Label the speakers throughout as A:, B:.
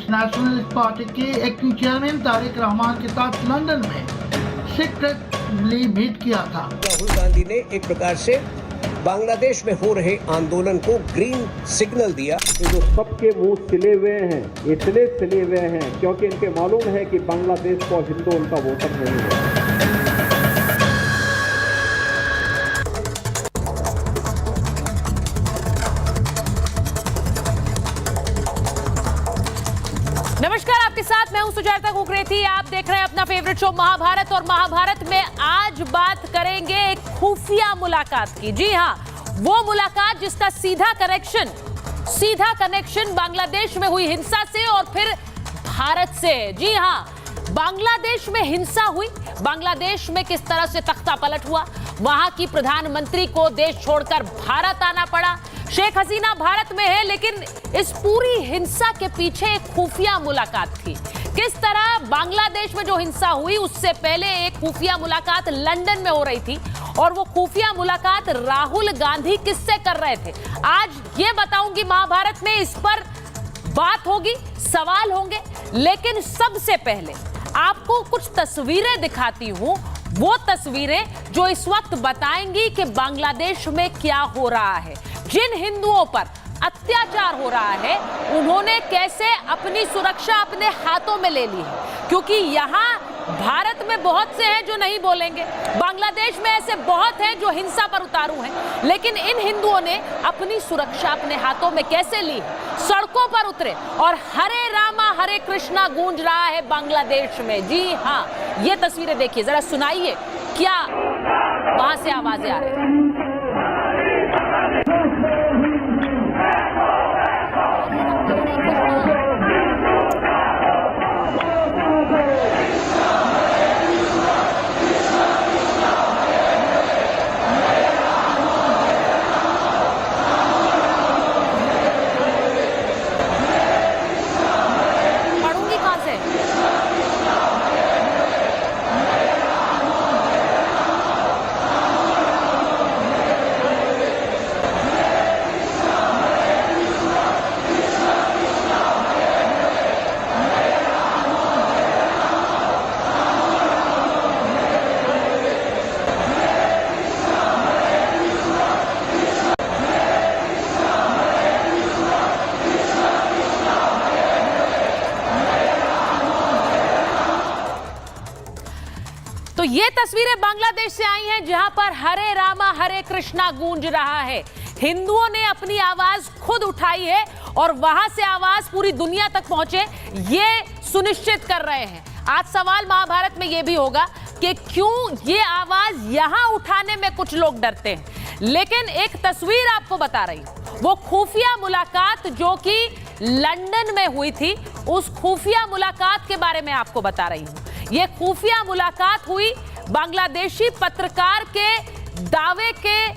A: Bangladesh nationalist party के acting chairman Tariq Rahman के साथ लंदन में सीक्रेटली भेंट किया था।
B: राहुल गांधी ने एक प्रकार से बांग्लादेश में हो रहे आंदोलन को ग्रीन सिग्नल दिया।
C: जो सबके मुंह सिले हुए हैं, इसलिए सिले हुए हैं क्योंकि इनके मालूम है कि बांग्लादेश को हिंदू उनका वोटर नहीं है।
D: नमस्कार, आपके साथ मैं हूं सुजाता कुकरेती। आप देख रहे हैं अपना फेवरेट शो महाभारत, और महाभारत में आज बात करेंगे एक खुफिया मुलाकात की। जी हां, वो मुलाकात जिसका सीधा कनेक्शन बांग्लादेश में हुई हिंसा से और फिर भारत से। जी हां, बांग्लादेश में हिंसा हुई, बांग्लादेश में किस तरह से तख्ता पलट हुआ, वहां की प्रधानमंत्री को देश छोड़कर भारत आना पड़ा। शेख हसीना भारत में है, लेकिन इस पूरी हिंसा के पीछे एक खुफिया मुलाकात थी। किस तरह बांग्लादेश में जो हिंसा हुई उससे पहले एक खुफिया मुलाकात लंदन में हो रही थी, और वो खुफिया मुलाकात राहुल गांधी किससे कर रहे थे, आज ये बताऊंगी महाभारत में। इस पर बात होगी, सवाल होंगे, लेकिन सबसे पहले आपको कुछ तस्वीरें दिखाती हूं। वो तस्वीरें जो इस वक्त बताएंगी कि बांग्लादेश में क्या हो रहा है, जिन हिंदुओं पर अत्याचार हो रहा है उन्होंने कैसे अपनी सुरक्षा अपने हाथों में ले ली है। क्योंकि यहाँ भारत में बहुत से हैं जो नहीं बोलेंगे, बांग्लादेश में ऐसे बहुत हैं जो हिंसा पर उतारू हैं, लेकिन इन हिंदुओं ने अपनी सुरक्षा अपने हाथों में कैसे ली, सड़कों पर उतरे और हरे रामा हरे कृष्णा गूंज रहा है बांग्लादेश में। जी हाँ, ये तस्वीरें देखिए, जरा सुनाइए क्या वहां से आवाजें आ रही हैं। तो ये तस्वीरें बांग्लादेश से आई हैं, जहां पर हरे रामा हरे कृष्णा गूंज रहा है। हिंदुओं ने अपनी आवाज खुद उठाई है और वहां से आवाज पूरी दुनिया तक पहुंचे, ये सुनिश्चित कर रहे हैं। आज सवाल महाभारत में ये भी होगा कि क्यों ये आवाज यहां उठाने में कुछ लोग डरते हैं। लेकिन एक तस्वीर आपको बता रही हूं, वो खुफिया मुलाकात जो कि लंदन में हुई थी, उस खुफिया मुलाकात के बारे में आपको बता रही हूं। ये खुफिया मुलाकात हुई बांग्लादेशी पत्रकार के दावे के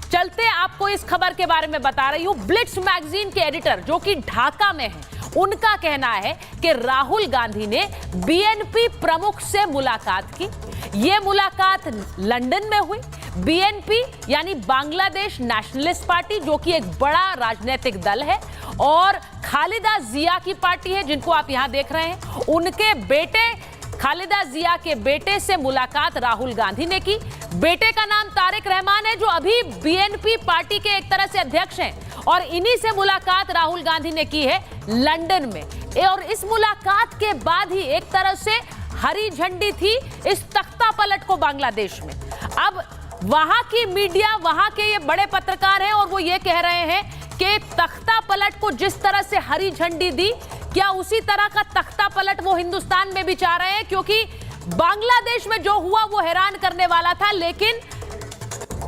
D: चलते। आपको इस खबर के बारे में बता रही हूं। ब्लिट्स मैगजीन के एडिटर जो कि ढाका में हैं, उनका कहना है कि राहुल गांधी ने बीएनपी प्रमुख से मुलाकात की। यह मुलाकात लंदन में हुई। बीएनपी यानी बांग्लादेश नेशनलिस्ट पार्टी, जो कि एक बड़ा राजनीतिक दल है और खालिदा जिया की पार्टी है, जिनको आप यहां देख रहे हैं, उनके बेटे खालिदा जिया के बेटे से मुलाकात राहुल गांधी ने की। बेटे का नाम तारिक रहमान है, जो अभी बीएनपी पार्टी के एक तरह से अध्यक्ष हैं, और इन्हीं से मुलाकात राहुल गांधी ने की है लंदन में। और इस मुलाकात के बाद ही एक तरह से हरी झंडी थी इस तख्ता पलट को बांग्लादेश में। अब वहां की मीडिया, वहां के ये बड़े पत्रकार हैं और वो ये कह रहे हैं कि तख्ता पलट को जिस तरह से हरी झंडी दी, क्या उसी तरह का तख्ता पलट वो हिंदुस्तान में भी चाह रहे हैं? क्योंकि बांग्लादेश में जो हुआ वो हैरान करने वाला था, लेकिन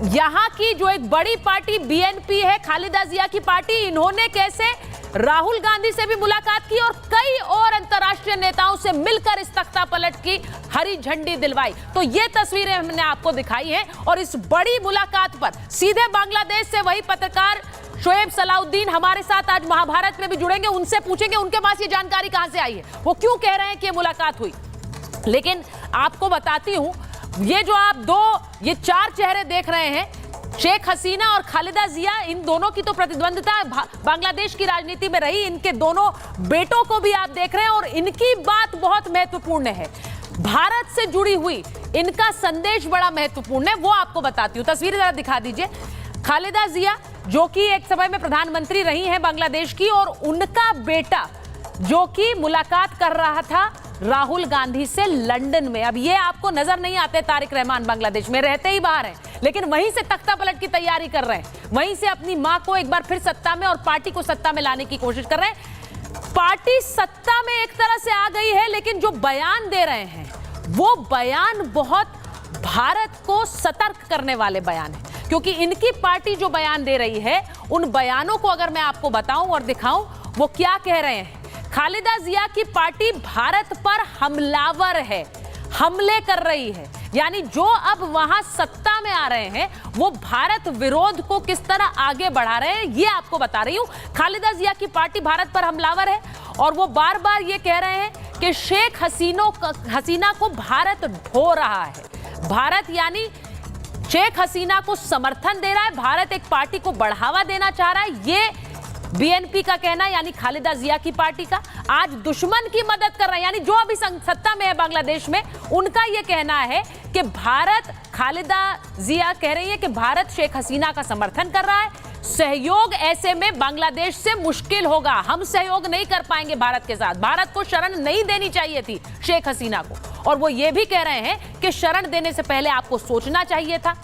D: यहां की जो एक बड़ी पार्टी बीएनपी है, खालिदा जिया की पार्टी, इन्होंने कैसे राहुल गांधी से भी मुलाकात की और कई और अंतर्राष्ट्रीय नेताओं से मिलकर इस तख्ता पलट की हरी झंडी दिलवाई। तो ये तस्वीरें हमने आपको दिखाई हैं, और इस बड़ी मुलाकात पर सीधे बांग्लादेश से वही पत्रकार शोएब सलाउद्दीन हमारे साथ आज महाभारत में भी जुड़ेंगे। उनसे पूछेंगे उनके पास ये जानकारी कहां से आई है, वो क्यों कह रहे हैं कि ये मुलाकात हुई। लेकिन आपको बताती हूं, ये जो आप ये चार चेहरे देख रहे हैं, शेख हसीना और खालिदा जिया, इन दोनों की तो प्रतिद्वंदिता बांग्लादेश की राजनीति में रही। इनके दोनों बेटों को भी आप देख रहे हैं और इनकी बात बहुत महत्वपूर्ण है। भारत से जुड़ी हुई इनका संदेश बड़ा महत्वपूर्ण है, वो आपको बताती हूं। तस्वीर जरा दिखा दीजिए। खालिदा जिया जो कि एक समय में प्रधानमंत्री रही हैं बांग्लादेश की, और उनका बेटा जो कि मुलाकात कर रहा था राहुल गांधी से लंदन में। अब ये आपको नजर नहीं आते तारिक रहमान, बांग्लादेश में रहते ही बाहर हैं, लेकिन वहीं से तख्ता पलट की तैयारी कर रहे हैं, वहीं से अपनी मां को एक बार फिर सत्ता में और पार्टी को सत्ता में लाने की कोशिश कर रहे हैं। पार्टी सत्ता में एक तरह से आ गई है, लेकिन जो बयान दे रहे हैं वो बयान बहुत भारत को सतर्क करने वाले बयान है, क्योंकि इनकी पार्टी जो बयान दे रही है, उन बयानों को अगर मैं आपको बताऊं और दिखाऊं, वो क्या कह रहे हैं। खालिदा जिया की पार्टी भारत पर हमलावर है, हमले कर रही है, यानी जो अब वहां सत्ता में आ रहे हैं वो भारत विरोध को किस तरह आगे बढ़ा रहे हैं, ये आपको बता रही हूं। खालिदा जिया की पार्टी भारत पर हमलावर है और वो बार बार ये कह रहे हैं कि शेख हसीना को भारत ढो रहा है। भारत यानी शेख हसीना को समर्थन दे रहा है, भारत एक पार्टी को बढ़ावा देना चाह रहा है, ये बीएनपी का कहना, यानी खालिदा जिया की पार्टी का। आज दुश्मन की मदद कर रहा है, यानी जो अभी सत्ता में है बांग्लादेश में, उनका यह कहना है कि भारत, खालिदा जिया कह रही है कि भारत शेख हसीना का समर्थन कर रहा है, सहयोग ऐसे में बांग्लादेश से मुश्किल होगा, हम सहयोग नहीं कर पाएंगे भारत के साथ, भारत को शरण नहीं देनी चाहिए थी शेख हसीना को। और वो ये भी कह रहे हैं कि शरण देने से पहले आपको सोचना चाहिए था।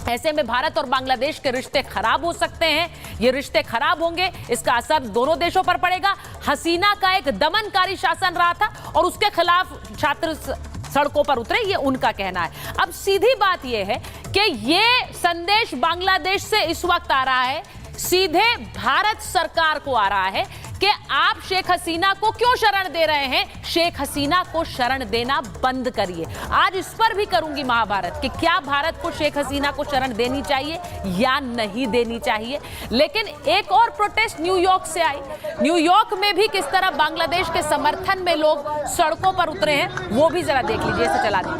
D: ऐसे में भारत और बांग्लादेश के रिश्ते खराब हो सकते हैं, ये रिश्ते खराब होंगे, इसका असर दोनों देशों पर पड़ेगा। हसीना का एक दमनकारी शासन रहा था और उसके खिलाफ छात्र सड़कों पर उतरे, ये उनका कहना है। अब सीधी बात ये है कि ये संदेश बांग्लादेश से इस वक्त आ रहा है, सीधे भारत सरकार को आ रहा है कि आप शेख हसीना को क्यों शरण दे रहे हैं, शेख हसीना को शरण देना बंद करिए। आज इस पर भी करूंगी महाभारत कि क्या भारत को शेख हसीना को शरण देनी चाहिए या नहीं देनी चाहिए। लेकिन एक और प्रोटेस्ट न्यूयॉर्क से आई, न्यूयॉर्क में भी किस तरह बांग्लादेश के समर्थन में लोग सड़कों पर उतरे हैं, वो भी जरा देख लीजिए, इसे चला दीजिए।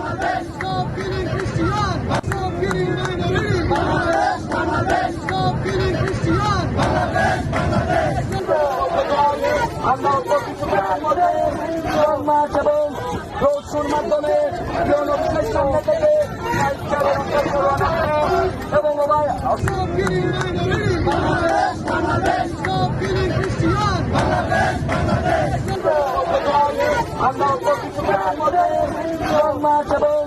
E: আমরা কিছুক্ষণের মধ্যে মার্চ এবং রোড শোর মাধ্যমে অফিসের সামনে থেকে এবং আমরা কিছুক্ষণের মধ্যে মার্চ এবং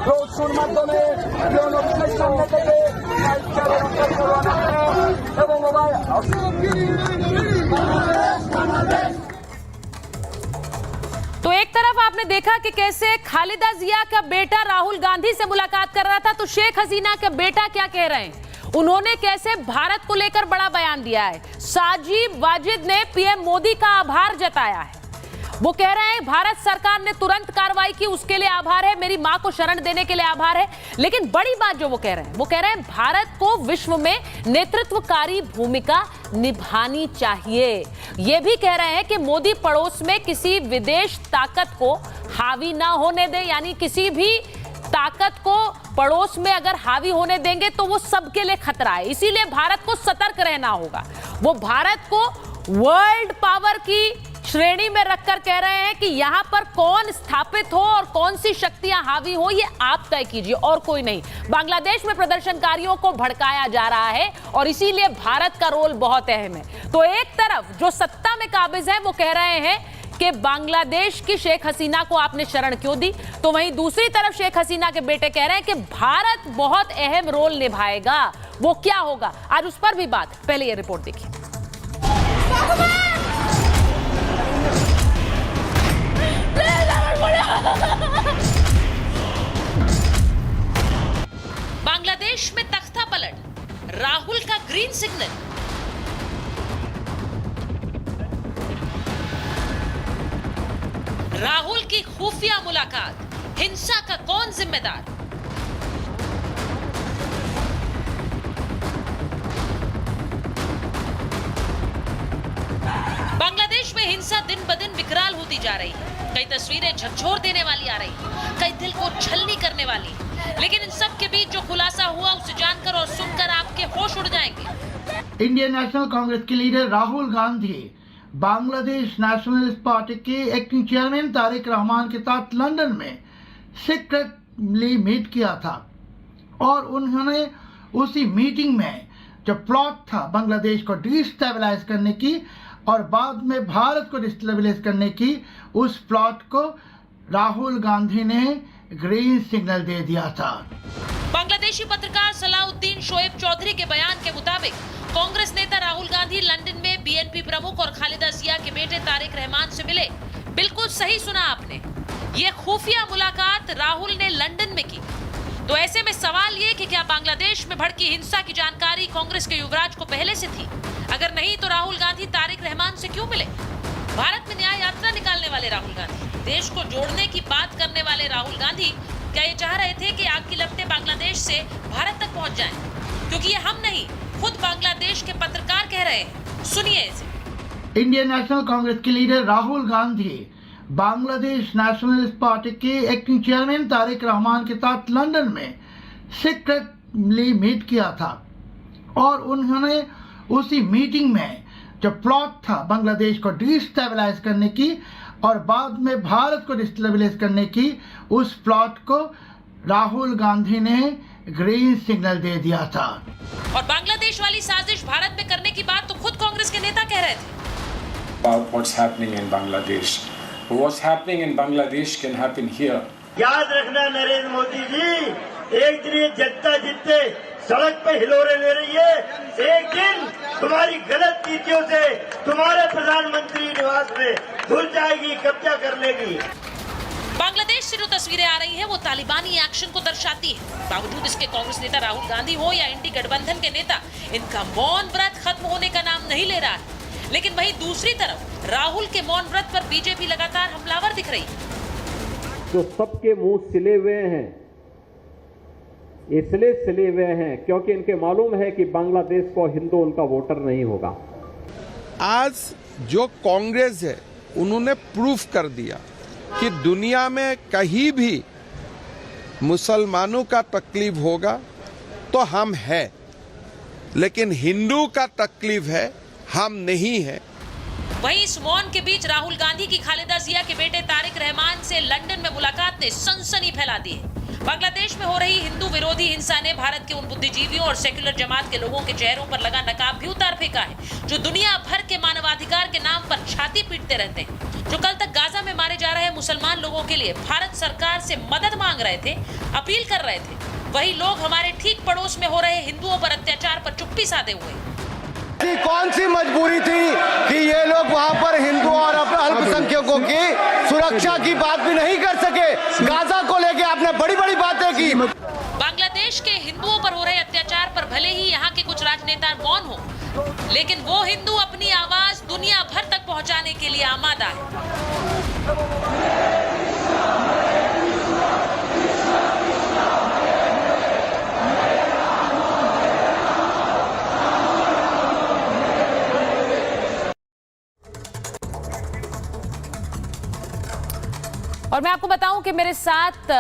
E: রোড শোর মাধ্যমে অফিসের সামনে থেকে এবং
D: तो एक तरफ आपने देखा कि कैसे खालिदा जिया का बेटा राहुल गांधी से मुलाकात कर रहा था, तो शेख हसीना का बेटा क्या कह रहे हैं, उन्होंने कैसे भारत को लेकर बड़ा बयान दिया है। साजिद वाजिद ने पीएम मोदी का आभार जताया है, वो कह रहे हैं भारत सरकार ने तुरंत कार्रवाई की, उसके लिए आभार है, मेरी मां को शरण देने के लिए आभार है। लेकिन बड़ी बात जो वो कह रहे हैं, वो कह रहे हैं भारत को विश्व में नेतृत्वकारी भूमिका निभानी चाहिए। ये भी कह रहे हैं कि मोदी पड़ोस में किसी विदेश ताकत को हावी ना होने दे, यानी किसी भी ताकत को पड़ोस में अगर हावी होने देंगे तो वो सबके लिए खतरा है, इसीलिए भारत को सतर्क रहना होगा। वो भारत को वर्ल्ड पावर की श्रेणी में रखकर कह रहे हैं कि यहां पर कौन स्थापित हो और कौन सी शक्तियां हावी हो, ये आप तय कीजिए और कोई नहीं। बांग्लादेश में प्रदर्शनकारियों को भड़काया जा रहा है और इसीलिए भारत का रोल बहुत अहम है। तो एक तरफ जो सत्ता में काबिज है वो कह रहे हैं कि बांग्लादेश की शेख हसीना को आपने शरण क्यों दी, तो वहीं दूसरी तरफ शेख हसीना के बेटे कह रहे हैं कि भारत बहुत अहम रोल निभाएगा। वो क्या होगा, आज उस पर भी बात। पहले ये रिपोर्ट देखिए। बांग्लादेश में तख्ता पलट, राहुल का ग्रीन सिग्नल। राहुल की खुफिया मुलाकात, हिंसा का कौन जिम्मेदार? बांग्लादेश में हिंसा दिन ब दिन विकराल होती जा रही है। कई तस्वीरें झकझोर देने वाली आ रही, कई दिल को छलनी करने वाली। लेकिन इन सब के बीच जो खुलासा हुआ उसे जानकर और सुनकर आपके होश उड़ जाएंगे।
A: इंडियन नेशनल कांग्रेस के leader Rahul Gandhi Bangladesh nationalist party के एक्टिंग चेयरमैन तारिक रहमान के साथ लंदन में सीक्रेटली मीट किया था और उन्होंने उसी मीटिंग में जो प्लॉट था बांग्लादेश को डिस्टेबलाइज करने की और बाद में भारत को डिस्टेबलाइज करने की, उस प्लॉट को राहुल गांधी ने ग्रीन सिग्नल दे दिया था।
D: बांग्लादेशी पत्रकार सलाउद्दीन शोएब चौधरी के बयान के मुताबिक कांग्रेस नेता राहुल गांधी लंदन में बीएनपी प्रमुख और खालिदा जिया के बेटे तारिक रहमान से मिले। बिल्कुल सही सुना आपने, ये खुफिया मुलाकात राहुल ने लंदन में की। तो ऐसे में सवाल ये कि क्या बांग्लादेश में भड़की हिंसा की जानकारी कांग्रेस के युवराज को पहले से थी? अगर नहीं तो राहुल गांधी तारिक रहमान से क्यों मिले? भारत में न्याय यात्रा निकालने वाले राहुल गांधी, देश को जोड़ने की बात करने वाले राहुल गांधी क्या ये चाह रहे थे कि आग की लपटें बांग्लादेश से भारत तक पहुंच जाएं? क्योंकि ये हम नहीं, खुद बांग्लादेश के पत्रकार कह रहे हैं। सुनिए इसे।
A: इंडियन नेशनल कांग्रेस के leader Rahul Gandhi Bangladesh nationalist party के एक्टिंग चेयरमैन तारिक रहमान के साथ लंदन में सीक्रेटली मीट किया था और उन्होंने उसी मीटिंग में जो प्लॉट था बांग्लादेश को डिस्टेबलाइज करने की और बाद में भारत को डिस्टेबलाइज करने की, उस प्लॉट को राहुल गांधी ने ग्रीन सिग्नल दे दिया था।
D: और बांग्लादेश वाली साजिश भारत में करने की बात तो खुद कांग्रेस के नेता कह रहे थे।
F: About what's happening in Bangladesh. What's happening in Bangladesh can happen here.
G: याद रखना नरेंद्र मोदी जी, एक दिन ये जनता जितने सड़क पे हिलोरे ले रही है, एक दिन तुम्हारी गलत नीतियों से तुम्हारे प्रधानमंत्री निवास में घुस जाएगी, कब्जा कर लेगी।
D: बांग्लादेश से जो तस्वीरें आ रही हैं वो तालिबानी एक्शन को दर्शाती है। बावजूद इसके कांग्रेस नेता राहुल गांधी हो या इंडी गठबंधन के नेता, इनका मौन व्रत खत्म होने का नाम नहीं ले रहा है। लेकिन वहीं दूसरी तरफ राहुल के मौन व्रत पर बीजेपी लगातार हमलावर दिख रही है।
C: जो सबके मुंह सिले हुए हैं, इसलिए सिले हुए हैं क्योंकि इनके मालूम है कि बांग्लादेश को हिंदू उनका वोटर नहीं होगा।
H: आज जो कांग्रेस है उन्होंने प्रूफ कर दिया कि दुनिया में कहीं भी मुसलमानों का तकलीफ होगा तो हम हैं, लेकिन हिंदू का तकलीफ है हम नहीं है।
D: वहीं इस मौन के बीच राहुल गांधी की खालिदा जिया के बेटे तारिक रहमान से लंदन में मुलाकात ने सनसनी फैला दी है। बांग्लादेश में हो रही हिंदू विरोधी हिंसा ने भारत के उन बुद्धिजीवियों और सेक्युलर जमात के लोगों के चेहरों पर लगा नकाब भी उतार फेंका है, जो दुनिया भर के मानवाधिकार के नाम पर छाती पीटते रहते हैं। जो कल तक गाजा में मारे जा रहे मुसलमान लोगों के लिए भारत सरकार से मदद मांग रहे थे, अपील कर रहे थे, वही लोग हमारे ठीक पड़ोस में हो रहे हिंदुओं पर अत्याचार पर चुप्पी साधे हुए।
I: कौन सी मजबूरी थी कि ये लोग वहां पर हिंदुओं और अल्पसंख्यकों की सुरक्षा की बात भी नहीं कर सके? गाजा को लेके आपने बड़ी बड़ी बातें की।
D: बांग्लादेश के हिंदुओं पर हो रहे अत्याचार पर भले ही यहाँ के कुछ राजनेता मौन हो, लेकिन वो हिंदू अपनी आवाज दुनिया भर तक पहुंचाने के लिए आमादा है। और मैं आपको बताऊं कि मेरे साथ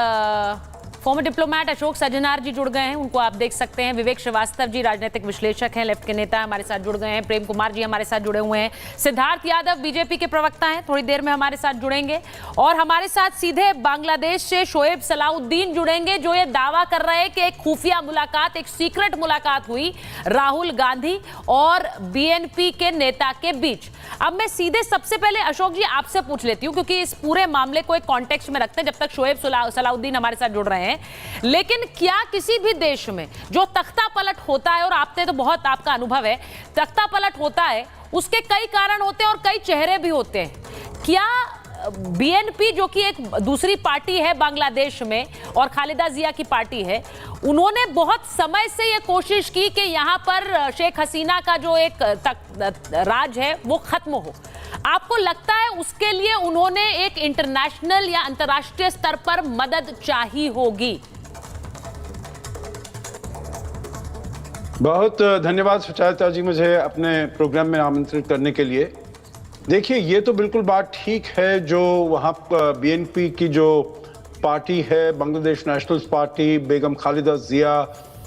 D: फॉर्मर डिप्लोमेट अशोक सजनार जी जुड़ गए हैं, उनको आप देख सकते हैं। विवेक श्रीवास्तव जी राजनीतिक विश्लेषक हैं, लेफ्ट के नेता हमारे साथ जुड़ गए हैं। प्रेम कुमार जी हमारे साथ जुड़े हुए हैं। सिद्धार्थ यादव बीजेपी के प्रवक्ता हैं, थोड़ी देर में हमारे साथ जुड़ेंगे। और हमारे साथ सीधे बांग्लादेश से शोएब सलाउद्दीन जुड़ेंगे, जो ये दावा कर रहे हैं कि एक खुफिया मुलाकात, एक सीक्रेट मुलाकात हुई राहुल गांधी और बीएनपी के नेता के बीच। अब मैं सीधे सबसे पहले अशोक जी आपसे पूछ लेती हूँ, क्योंकि इस पूरे मामले को एक कॉन्टेक्स्ट में रखते हैं जब तक शोएब सलाउद्दीन हमारे साथ जुड़ रहे हैं। लेकिन क्या किसी भी देश में जो तख्ता पलट होता है, और आपने तो बहुत, आपका अनुभव है, तख्ता पलट होता है, उसके कई कारण होते हैं और कई चेहरे भी होते हैं। क्या बीएनपी जो कि एक दूसरी पार्टी है बांग्लादेश में और खालिदा जिया की पार्टी है, उन्होंने बहुत समय से ये कोशिश की कि यहाँ पर शेख हसीना का जो एक राज है वो खत्म हो। आपको लगता है उसके लिए उन्होंने एक इंटरनेशनल या अंतर्राष्ट्रीय स्तर पर मदद चाहिए होगी?
J: बहुत धन्यवाद सुचारिता जी, मुझे अपने प्रोग्राम में आमंत्रित करने के लिए। देखिए, ये तो बिल्कुल बात ठीक है। जो वहाँ बीएनपी की जो पार्टी है, बांग्लादेश नेशनल्स पार्टी, बेगम खालिदा जिया,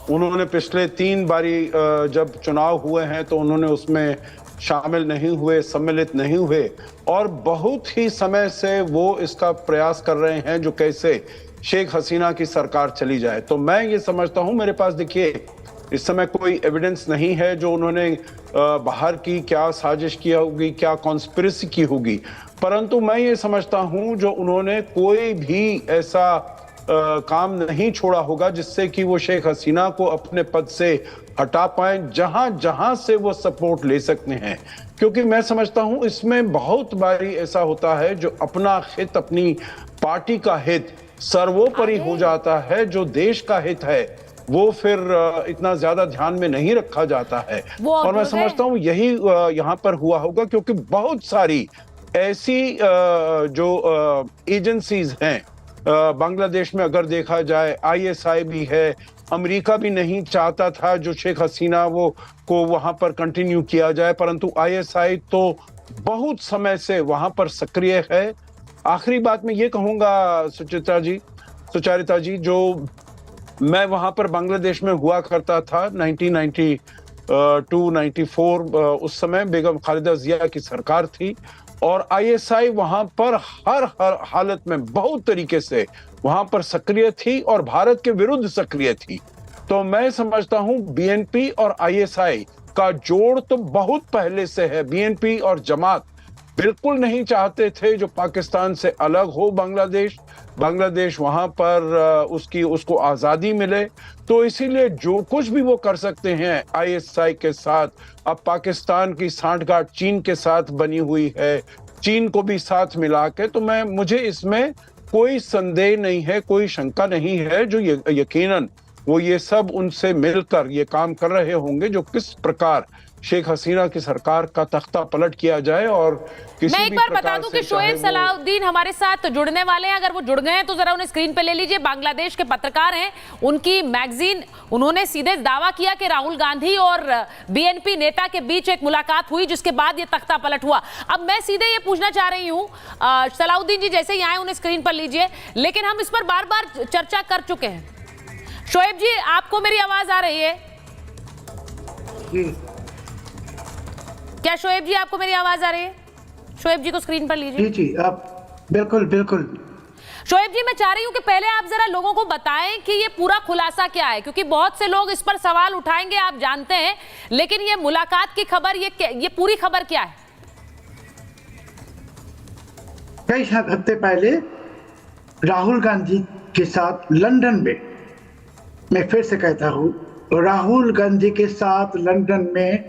J: उन्होंने पिछले 3 बारी जब चुनाव हुए हैं तो उन्होंने उसमें शामिल नहीं हुए, सम्मिलित नहीं हुए, और बहुत ही समय से वो इसका प्रयास कर रहे हैं जो कैसे शेख हसीना की सरकार चली जाए। तो मैं ये समझता हूँ, मेरे पास देखिए इस समय कोई एविडेंस नहीं है जो उन्होंने बाहर की क्या साजिश की होगी, क्या कॉन्स्पिरेसी की होगी, परंतु मैं ये समझता हूँ जो उन्होंने कोई भी ऐसा काम नहीं छोड़ा होगा जिससे कि वो शेख हसीना को अपने पद से हटा पाए, जहां जहां से वो सपोर्ट ले सकते हैं। क्योंकि मैं समझता हूं इसमें बहुत बारी ऐसा होता है जो अपना हित, अपनी पार्टी का हित सर्वोपरि हो जाता है, जो देश का हित है वो फिर इतना ज्यादा ध्यान में नहीं रखा जाता है। और मैं समझता हूं यही यहाँ पर हुआ होगा, क्योंकि बहुत सारी ऐसी जो एजेंसीज हैं बांग्लादेश में, अगर देखा जाए आईएसआई भी है, अमेरिका भी नहीं चाहता था जो शेख हसीना वो को वहां पर कंटिन्यू किया जाए, परंतु आईएसआई तो बहुत समय से वहां पर सक्रिय है। आखिरी बात मैं ये कहूंगा सुचारिता जी, जो मैं वहां पर बांग्लादेश में हुआ करता था 1992-94, उस समय बेगम खालिदा जिया की सरकार थी और आईएसआई वहां पर हर हालत में बहुत तरीके से वहां पर सक्रिय थी और भारत के विरुद्ध सक्रिय थी। तो मैं समझता हूं बीएनपी और आईएसआई का जोड़ तो बहुत पहले से है। बीएनपी और जमात बिल्कुल नहीं चाहते थे जो पाकिस्तान से अलग हो बांग्लादेश वहां पर उसको आजादी मिले, तो इसीलिए जो कुछ भी वो कर सकते हैं आईएसआई के साथ। अब पाकिस्तान की सांठगांठ चीन के साथ बनी हुई है, चीन को भी साथ मिला के, तो मुझे इसमें कोई संदेह नहीं है, कोई शंका नहीं है जो यकीनन वो ये सब उनसे मिलकर ये काम कर रहे होंगे जो किस प्रकार शेख हसीना की सरकार का तख्ता पलट किया जाए। और किसी
D: मैं एक बार बता दूं कि शोएब सलाउद्दीन हमारे साथ जुड़ने वाले हैं, अगर वो जुड़ गए हैं तो जरा उन्हें स्क्रीन पे ले लीजिए। बांग्लादेश के पत्रकार हैं, उनकी मैगजीन, उन्होंने सीधे दावा किया कि राहुल गांधी और बीएनपी नेता के बीच एक मुलाकात हुई जिसके बाद ये तख्ता पलट हुआ। अब मैं सीधे ये पूछना चाह रही हूँ, सलाउद्दीन जी जैसे ही आए उन्हें स्क्रीन पर लीजिए, लेकिन हम इस पर बार बार चर्चा कर चुके हैं। शोएब जी, आपको मेरी आवाज आ रही है? क्या शोएब जी आपको मेरी आवाज आ रही है? शोएब जी को स्क्रीन पर लीजिए।
A: जी आप बिल्कुल।
D: शोएब जी, मैं चाह रही हूं कि पहले आप जरा लोगों को बताएं कि ये पूरा खुलासा क्या है, क्योंकि बहुत से लोग इस पर सवाल उठाएंगे, आप जानते हैं, लेकिन ये मुलाकात की खबर, ये पूरी खबर क्या है?
A: कई हफ्ते पहले राहुल गांधी के साथ लंदन में, मैं फिर से कहता हूं, राहुल गांधी के साथ लंदन में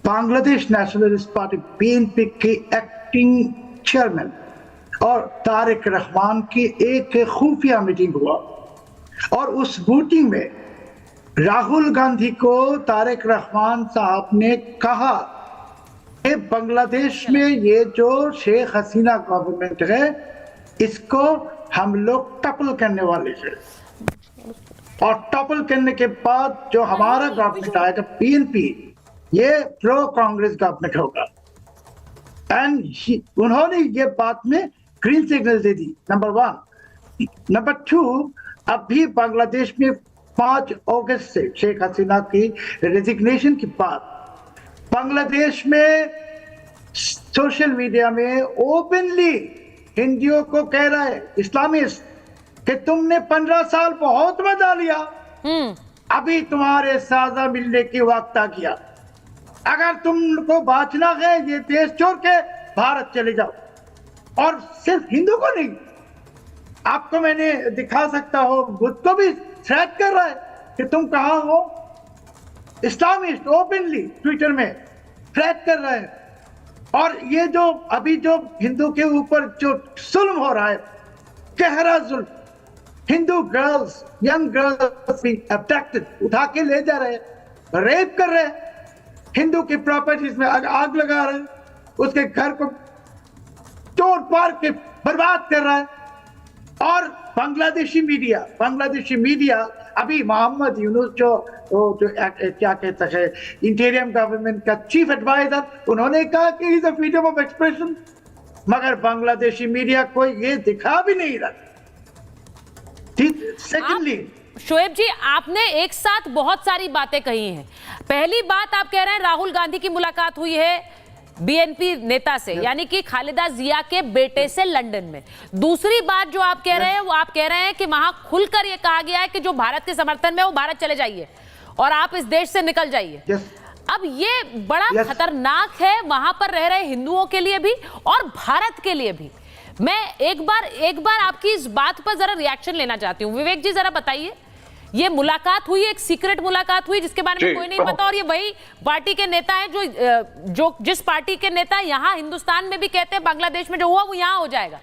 A: बांग्लादेश नेशनलिस्ट पार्टी बीएनपी के एक्टिंग चेयरमैन और तारिक रहमान की एक खुफिया मीटिंग हुआ और उस मीटिंग में राहुल गांधी को तारिक रहमान साहब ने कहा कि बांग्लादेश में ये जो शेख हसीना गवर्नमेंट है इसको हम लोग टपल करने वाले हैं, और टपल करने के बाद जो हमारा गवर्नमेंट आएगा बीएनपी, ये प्रो कांग्रेस गवर्नमेंट होगा। एंड उन्होंने ये बात में ग्रीन सिग्नल दे दी, नंबर 1। नंबर 2, अभी बांग्लादेश में 5 अगस्त से शेख हसीना की रेजिग्नेशन के बाद बांग्लादेश में सोशल मीडिया में ओपनली हिंदियों को कह रहा है इस्लामिस्ट कि तुमने 15 साल बहुत मजा लिया, अभी तुम्हारे साजा मिलने की वक्त आ गया, अगर तुमको बाँचना है ये देश छोड़ के भारत चले जाओ। और सिर्फ हिंदू को नहीं, आपको मैंने दिखा सकता हो, बुद्ध को भी थ्रेट कर रहा है कि तुम कहाँ हो। इस्लामिस्ट ओपनली ट्विटर में थ्रेट कर रहा है। और ये जो अभी जो हिंदू के ऊपर जो जुल्म हो रहा है, गहरा जुल्म, हिंदू गर्ल्स, यंग गर्ल्स भी अबडक्टेड, उठा के ले जा रहे हैं, रेप कर रहे हैं, हिंदू की प्रॉपर्टीज में आग लगा रहे हैं, उसके घर को तोड़ फाड़ के बर्बाद कर रहा है। और बांग्लादेशी मीडिया अभी मोहम्मद यूनुस जो क्या कहता है इंटीरियम गवर्नमेंट का चीफ एडवाइजर, उन्होंने कहा कि is a freedom of expression, मगर बांग्लादेशी मीडिया को ये दिखा भी नहीं रहा। सेकेंडली
D: शोएब जी, आपने एक साथ बहुत सारी बातें कही हैं। पहली बात आप कह रहे हैं राहुल गांधी की मुलाकात हुई है बीएनपी नेता से, यानी कि खालिदा जिया के बेटे से लंदन में। दूसरी बात जो आप कह रहे हैं वो आप कह रहे हैं कि वहां खुलकर ये कहा गया है कि जो भारत के समर्थन में वो भारत चले जाइए और आप इस देश से निकल जाइए। अब ये बड़ा खतरनाक है वहां पर रह रहे हिंदुओं के लिए भी और भारत के लिए भी। मैं एक बार आपकी इस बात पर जरा रिएक्शन लेना चाहती हूँ। विवेक जी, जरा बताइए, ये मुलाकात हुई, एक सीक्रेट मुलाकात हुई जिसके बारे में कोई नहीं पता, और ये वही पार्टी के नेता हैं जो जिस पार्टी के नेता यहाँ हिंदुस्तान में भी कहते हैं बांग्लादेश में जो हुआ वो यहाँ हो जाएगा।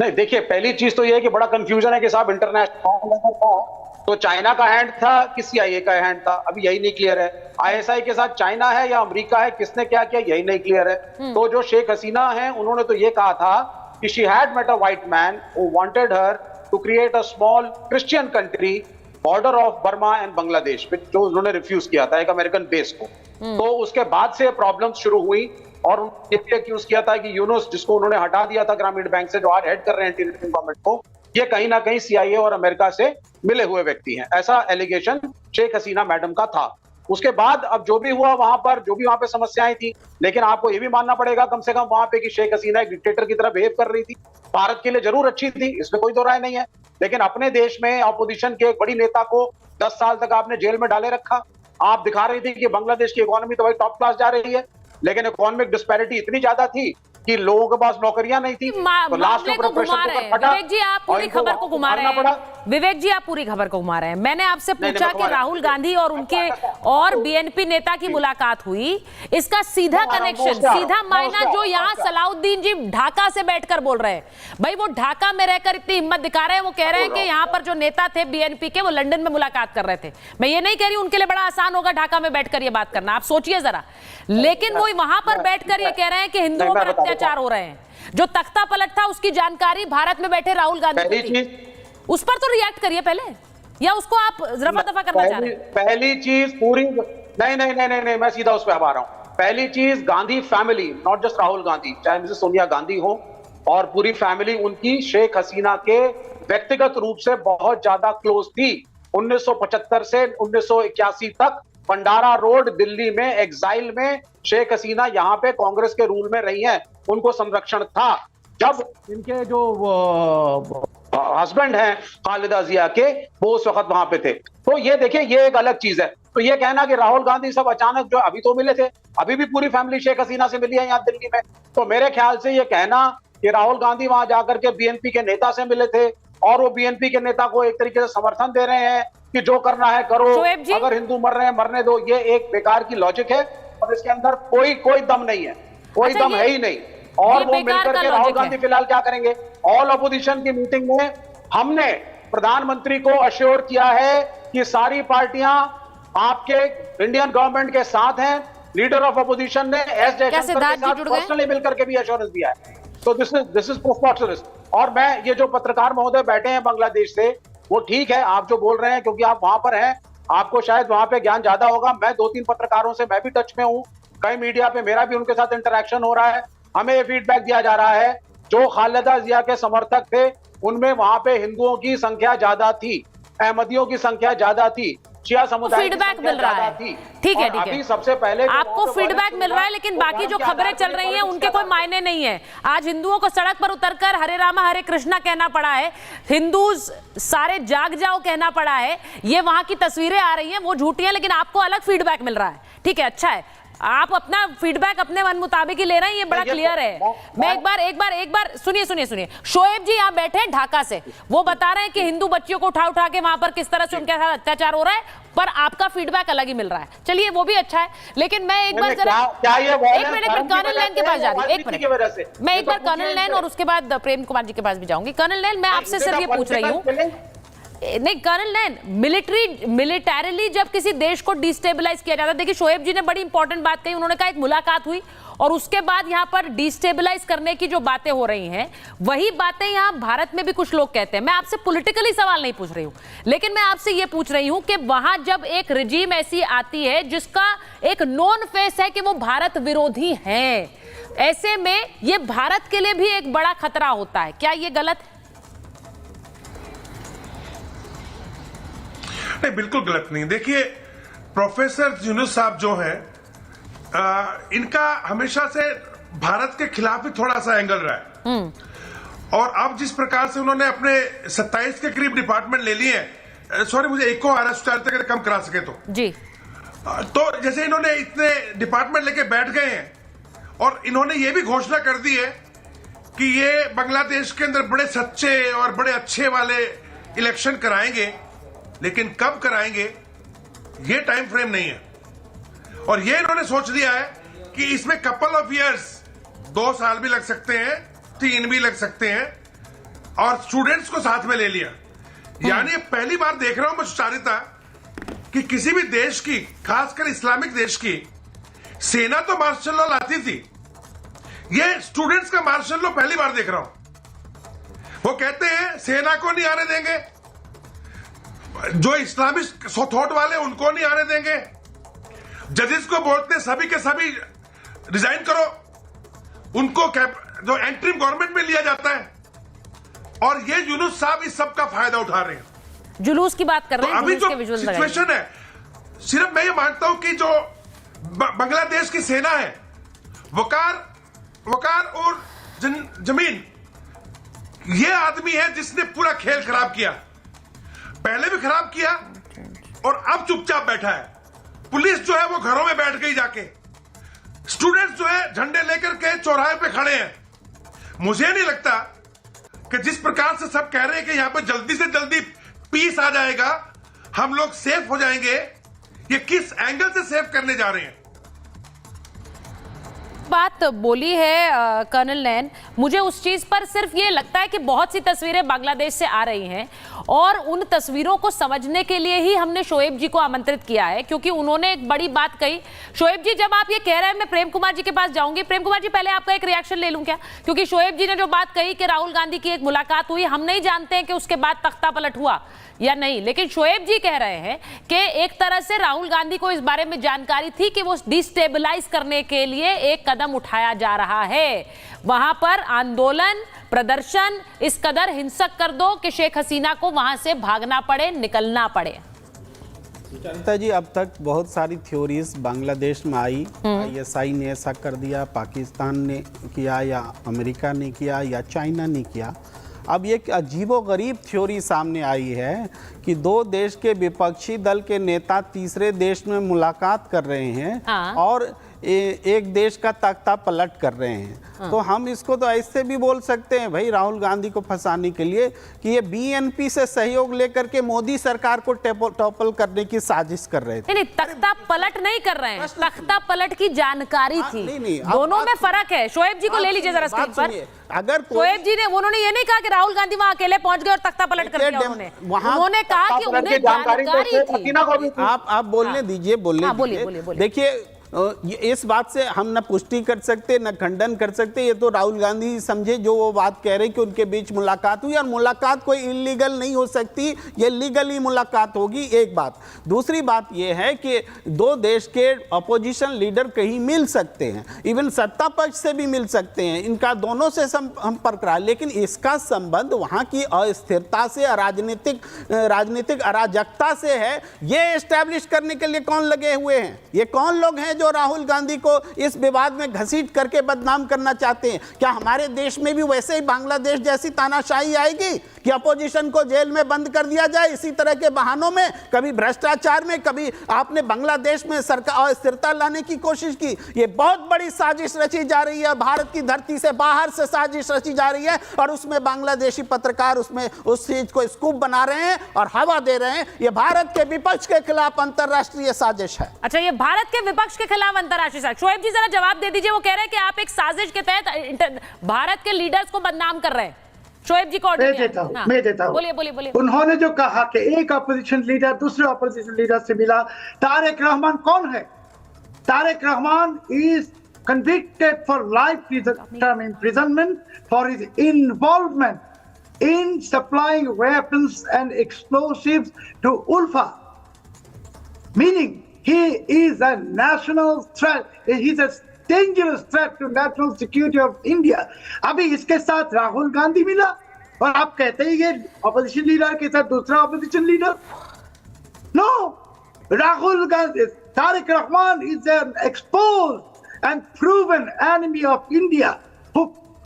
K: नहीं, देखिए, पहली चीज तो ये है कि बड़ा कंफ्यूजन है कि साहब इंटरनेशनल तो चाइना का हैंड था कि CIA का हैंड था, अभी यही नहीं क्लियर है। ISI के साथ चाइना है या अमेरिका है, किसने क्या किया यही नहीं क्लियर है। तो जो शेख हसीना है उन्होंने तो ये कहा था कि she had met a white man who wanted her to create a small Christian country border of Burma and Bangladesh, जो उन्होंने रिफ्यूज किया था एक अमेरिकन बेस को। तो उसके बाद से प्रॉब्लम शुरू हुई और उन्होंने ये एक्यूज किया था कि यूनुस, जिसको उन्होंने हटा दिया था ग्रामीण बैंक से, जो आज हेड कर रहे हैं इंटीरियर गवर्नमेंट को, ये कहीं ना कहीं CIA और अमेरिका से मिले हुए व्यक्ति हैं। ऐसा एलिगेशन शेख हसीना मैडम का था। उसके बाद अब जो भी हुआ वहां पर, जो भी वहां पे समस्याएं थी, लेकिन आपको ये भी मानना पड़ेगा कम से कम वहां पे कि शेख हसीना एक डिक्टेटर की तरह बिहेव कर रही थी। भारत के लिए जरूर अच्छी थी, इसमें कोई दो राय नहीं है, लेकिन अपने देश में ऑपोजिशन के एक बड़ी नेता को 10 साल तक आपने जेल में डाले रखा। आप दिखा रही थी कि बांग्लादेश की इकोनॉमी तो भाई टॉप क्लास जा रही है, लेकिन इकोनॉमिक डिस्पैरिटी इतनी ज्यादा थी कि लोगों के पास नौकरियां नहीं थी। तो लास्ट में
D: विवेक जी, आप पूरी खबर को घुमा रहे हैं। विवेक जी, आप पूरी खबर को घुमा रहे हैं। मैंने आपसे पूछा कि राहुल गांधी और उनके और BNP नेता की मुलाकात हुई, इसका सीधा कनेक्शन, सीधा मायना जो यहाँ सलाउद्दीन जी ढाका से बैठकर बोल रहे हैं। भाई वो ढाका में रहकर इतनी हिम्मत दिखा रहे हैं, वो कह रहे हैं कि यहाँ पर जो नेता थे BNP के, वो लंदन में मुलाकात कर रहे थे। मैं ये नहीं कह रही उनके लिए बड़ा आसान होगा ढाका में बैठकर ये बात करना, आप सोचिए जरा, लेकिन वो वहां पर बैठकर ये कह रहे हैं कि हिंदुओं पर अत्याचार हो रहे हैं। जो तख्ता पलट था उसकी जानकारी भारत में बैठे राहुल गांधी को थी। उस पर तो रिएक्ट करिए पहले, या उसको आप रफा दफा करना चाह रहे हैं?
K: पहली चीज पूरी नहीं, मैं सीधा उस पर आ रहा हूं। पहली चीज, Gandhi family, not just Rahul Gandhi, चाहे मिसेस सोनिया गांधी हो और पूरी फैमिली उनकी शेख हसीना के व्यक्तिगत रूप से बहुत ज्यादा क्लोज थी। 1975 से 1981 तक भंडारा रोड दिल्ली में एग्जाइल में शेख हसीना यहाँ पे कांग्रेस के रूल में रही हैं, उनको संरक्षण था। जब इनके जो हस्बैंड हैं खालिदा जिया के, वो उस वक्त वहां पे थे। तो ये देखिए, ये एक अलग चीज है। तो ये कहना कि राहुल गांधी सब अचानक जो अभी तो मिले थे, अभी भी पूरी फैमिली शेख हसीना से मिली है यहाँ दिल्ली में, तो मेरे ख्याल से ये कहना कि राहुल गांधी वहां जाकर के BNP के नेता से मिले थे और वो BNP के नेता को एक तरीके से समर्थन दे रहे हैं कि जो करना है करो, अगर हिंदू मर रहे हैं मरने दो, ये एक बेकार की लॉजिक है और इसके अंदर कोई दम नहीं है, कोई दम है ही नहीं। और वो मिलकर के राहुल गांधी फिलहाल क्या करेंगे? ऑल अपोजिशन की मीटिंग में हमने प्रधानमंत्री को अश्योर किया है कि सारी पार्टियां आपके इंडियन गवर्नमेंट के साथ हैं। लीडर ऑफ अपोजिशन ने एस जयशंकर के साथ पर्सनली मिलकर के भी अश्योरेंस दिया है। तो दिस इज प्रोस्पेक्टस। और मैं, ये जो पत्रकार महोदय बैठे हैं बांग्लादेश से, वो ठीक है आप जो बोल रहे हैं, क्योंकि आप वहां पर हैं, आपको शायद वहां पे ज्ञान ज्यादा होगा। मैं 2-3 पत्रकारों से मैं भी टच में हूं, कई मीडिया पे मेरा भी उनके साथ इंटरेक्शन हो रहा है। हमें ये फीडबैक दिया जा रहा है जो खालिदा जिया के समर्थक थे उनमें वहां पे हिंदुओं की संख्या ज्यादा थी, अहमदियों की संख्या ज्यादा थी, शिया समुदाय
D: फीडबैक मिल रहा है। ठीक है,
K: अभी सबसे पहले
D: आपको फीडबैक मिल रहा है, लेकिन बाकी जो खबरें चल रही हैं उनके कोई मायने नहीं है। आज हिंदुओं को सड़क पर उतरकर हरे रामा हरे कृष्णा कहना पड़ा है, हिंदू सारे जाग जाओ कहना पड़ा है, ये वहां की तस्वीरें आ रही हैं, वो झूठी हैं, लेकिन आपको अलग फीडबैक मिल रहा है। ठीक है, अच्छा है, आप अपना फीडबैक अपने मन मुताबिक ही ले रहे हैं, ये बड़ा क्लियर है। मैं एक बार सुनिए। शोएब जी यहाँ बैठे हैं ढाका से, वो बता रहे हैं कि हिंदू बच्चियों को उठा के वहां पर किस तरह से उनके साथ अत्याचार हो रहा है, पर आपका फीडबैक अलग ही मिल रहा है। चलिए, वो भी अच्छा है, लेकिन मैं एक बार जरा एक मिनट कर्नल नैन के पास जा रही हूँ। एक मिनट, मैं एक बार कर्नल नैन और उसके बाद प्रेम कुमार जी के पास भी जाऊंगी। कर्नल नैन, मैं आपसे सिर्फ ये पूछ रही हूँ, नहीं कर्नल नैन, मिलिटरीली जब किसी देश को डिस्टेबलाइज किया जाता है, देखिए शोएब जी ने बड़ी इंपॉर्टेंट बात कही, उन्होंने कहा एक मुलाकात हुई और उसके बाद यहाँ पर डिस्टेबलाइज करने की जो बातें हो रही हैं वही बातें यहाँ भारत में भी कुछ लोग कहते हैं। मैं आपसे पॉलिटिकली सवाल नहीं पूछ रही हूँ, लेकिन मैं आपसे ये पूछ रही हूँ कि वहां जब एक रिजीम ऐसी आती है जिसका एक नॉन फेस है कि वो भारत विरोधी है, ऐसे में ये भारत के लिए भी एक बड़ा खतरा होता है, क्या ये गलत है?
L: नहीं, बिल्कुल गलत नहीं। देखिए प्रोफेसर यूनुस साहब जो हैं, इनका हमेशा से भारत के खिलाफ ही थोड़ा सा एंगल रहा है और अब जिस प्रकार से उन्होंने अपने 27 के करीब डिपार्टमेंट ले लिए हैं, सॉरी मुझे एक को आ रहा है, अगर कम करा सके तो
D: जी,
L: तो जैसे इन्होंने इतने डिपार्टमेंट लेके बैठ गए हैं और इन्होंने ये भी घोषणा कर दी है कि ये बांग्लादेश के अंदर बड़े सच्चे और बड़े अच्छे वाले इलेक्शन कराएंगे, लेकिन कब कराएंगे ये टाइम फ्रेम नहीं है। और ये इन्होंने सोच लिया है कि इसमें कपल ऑफ इयर्स, 2 साल भी लग सकते हैं, 3 भी लग सकते हैं, और स्टूडेंट्स को साथ में ले लिया। यानी पहली बार देख रहा हूं मैं सुचारिता कि किसी भी देश की, खासकर इस्लामिक देश की सेना तो मार्शल लॉ लाती थी, ये स्टूडेंट्स का मार्शल लॉ पहली बार देख रहा हूं। वो कहते हैं सेना को नहीं आने देंगे, जो इस्लामिक थॉट वाले उनको नहीं आने देंगे, जजेस को बोलते सभी के सभी रिजाइन करो, उनको जो एंट्रीम गवर्नमेंट में लिया जाता है, और ये यूनुस साहब इस सब का फायदा उठा रहे हैं।
D: जुलूस की बात कर रहे हैं,
L: तो अभी जो सिचुएशन है, सिर्फ मैं ये मानता हूं कि जो बांग्लादेश की सेना है, वकार और जमीन, ये आदमी है जिसने पूरा खेल खराब किया, पहले भी खराब किया और अब चुपचाप बैठा है। पुलिस जो है वो घरों में बैठ गई जाके, स्टूडेंट्स जो है झंडे लेकर के चौराहे पे खड़े हैं। मुझे नहीं लगता कि जिस प्रकार से सब कह रहे हैं कि यहां पे जल्दी से जल्दी पीस आ जाएगा, हम लोग सेफ हो जाएंगे, ये किस एंगल से सेफ करने जा रहे हैं?
D: बात बोली है कर्नल नैन, मुझे उस चीज पर सिर्फ ये लगता है कि बहुत सी तस्वीरें बांग्लादेश से आ रही हैं और उन तस्वीरों को समझने के लिए ही हमने शोएब जी को आमंत्रित किया है, क्योंकि उन्होंने एक बड़ी बात कही। शोएब जी, जब आप ये कह रहे हैं, मैं प्रेम कुमार जी के पास जाऊंगी। प्रेम कुमार जी, पहले आपका एक रिएक्शन ले लूं क्या, क्योंकि शोएब जी ने जो बात कही कि राहुल गांधी की एक मुलाकात हुई, हम नहीं जानते हैं कि उसके बाद तख्ता पलट हुआ या नहीं, लेकिन शोएब जी कह रहे हैं कि एक तरह से राहुल गांधी को इस बारे में जानकारी थी कि वो डिस्टेबलाइज करने के लिए एक कदम उठाया जा रहा है, वहां पर आंदोलन प्रदर्शन इस कदर हिंसक कर दो कि शेख हसीना को वहां से भागना पड़े, निकलना पड़े।
M: सुचरिता जी, अब तक बहुत सारी थ्योरीज बांग्लादेश में आई, ISI ने ऐसा कर दिया, पाकिस्तान ने किया, या अमेरिका ने किया, या चाइना ने किया। अब एक अजीबोगरीब थ्योरी सामने आई है कि 2 देश के विपक्षी दल के नेता तीसरे देश में मुलाकात कर रहे हैं और एक देश का तख्ता पलट कर रहे हैं। तो हम इसको तो ऐसे भी बोल सकते हैं भाई, राहुल गांधी को फंसाने के लिए कि ये BNP से सहयोग लेकर के मोदी सरकार को टॉपल करने की साजिश कर रहे थे।
D: नहीं, तख्ता पलट नहीं कर रहे हैं, तख्ता पलट की जानकारी थी।
M: नहीं,
D: दोनों में फर्क है। शोएब जी को ले लीजिए जरा स्क्रीन पर। अगर शोएब जी ने, उन्होंने ये नहीं कहा कि राहुल गांधी वहां अकेले पहुंच गए और तख्ता पलट कर दिया, उन्होंने कहा कि उन्हें जानकारी थी।
M: आप बोलने दीजिए, बोलने देखिए, इस बात से हम न पुष्टि कर सकते न खंडन कर सकते, ये तो राहुल गांधी समझे जो वो बात कह रहे हैं कि उनके बीच मुलाकात हुई, और मुलाकात कोई इलीगल नहीं हो सकती, ये लीगली मुलाकात होगी, एक बात। दूसरी बात ये है कि 2 देश के अपोजिशन लीडर कहीं मिल सकते हैं, इवन सत्ता पक्ष से भी मिल सकते हैं, इनका दोनों से संपर्क रहा, लेकिन इसका संबंध वहाँ की अस्थिरता से, राजनीतिक अराजकता से है। ये एस्टैब्लिश करने के लिए कौन लगे हुए हैं? ये कौन लोग हैं जो राहुल गांधी को इस विवाद में घसीट करके बदनाम करना चाहते हैं? क्या हमारे देश में भी वैसे ही बांग्लादेश जैसी तानाशाही आएगी कि अपोजिशन को जेल में बंद कर दिया जाए इसी तरह के बहानों में? कभी भ्रष्टाचार में, कभी आपने बांग्लादेश में सरकार अस्थिरता लाने की कोशिश की। ये बहुत बड़ी साजिश रची जा रही है, भारत की धरती से बाहर से साजिश रची जा रही है, और उसमें बांग्लादेशी पत्रकार उसमें उस चीज को स्कूप बना रहे हैं और हवा दे रहे हैं। ये भारत के विपक्ष के खिलाफ अंतरराष्ट्रीय साजिश है।
D: अच्छा, ये भारत के विपक्ष के खिलाफ अंतरराष्ट्रीय साजिश। शोएब जी, जरा जवाब दे दीजिए। वो कह रहे हैं कि आप एक साजिश के तहत भारत के लीडर्स को बदनाम कर रहे हैं। शोएब जी
A: मैं देता हूँ।
D: बोलिए।
A: उन्होंने जो कहा कि एक अपोजिशन लीडर दूसरे अपोजिशन लीडर से मिला, तारिक रहमान कौन है? Tariq Rahman is convicted for life term imprisonment for his involvement in supplying weapons and explosives to Ulfa. Meaning, he is a national threat. He's a dangerous threat to national security of India. अभी इसके साथ राहुल गांधी मिला और आप कहते हैं ये opposition leader के साथ दूसरा opposition leader? No, Rahul Gandhi, Tariq Rahman is an exposed and proven enemy of India who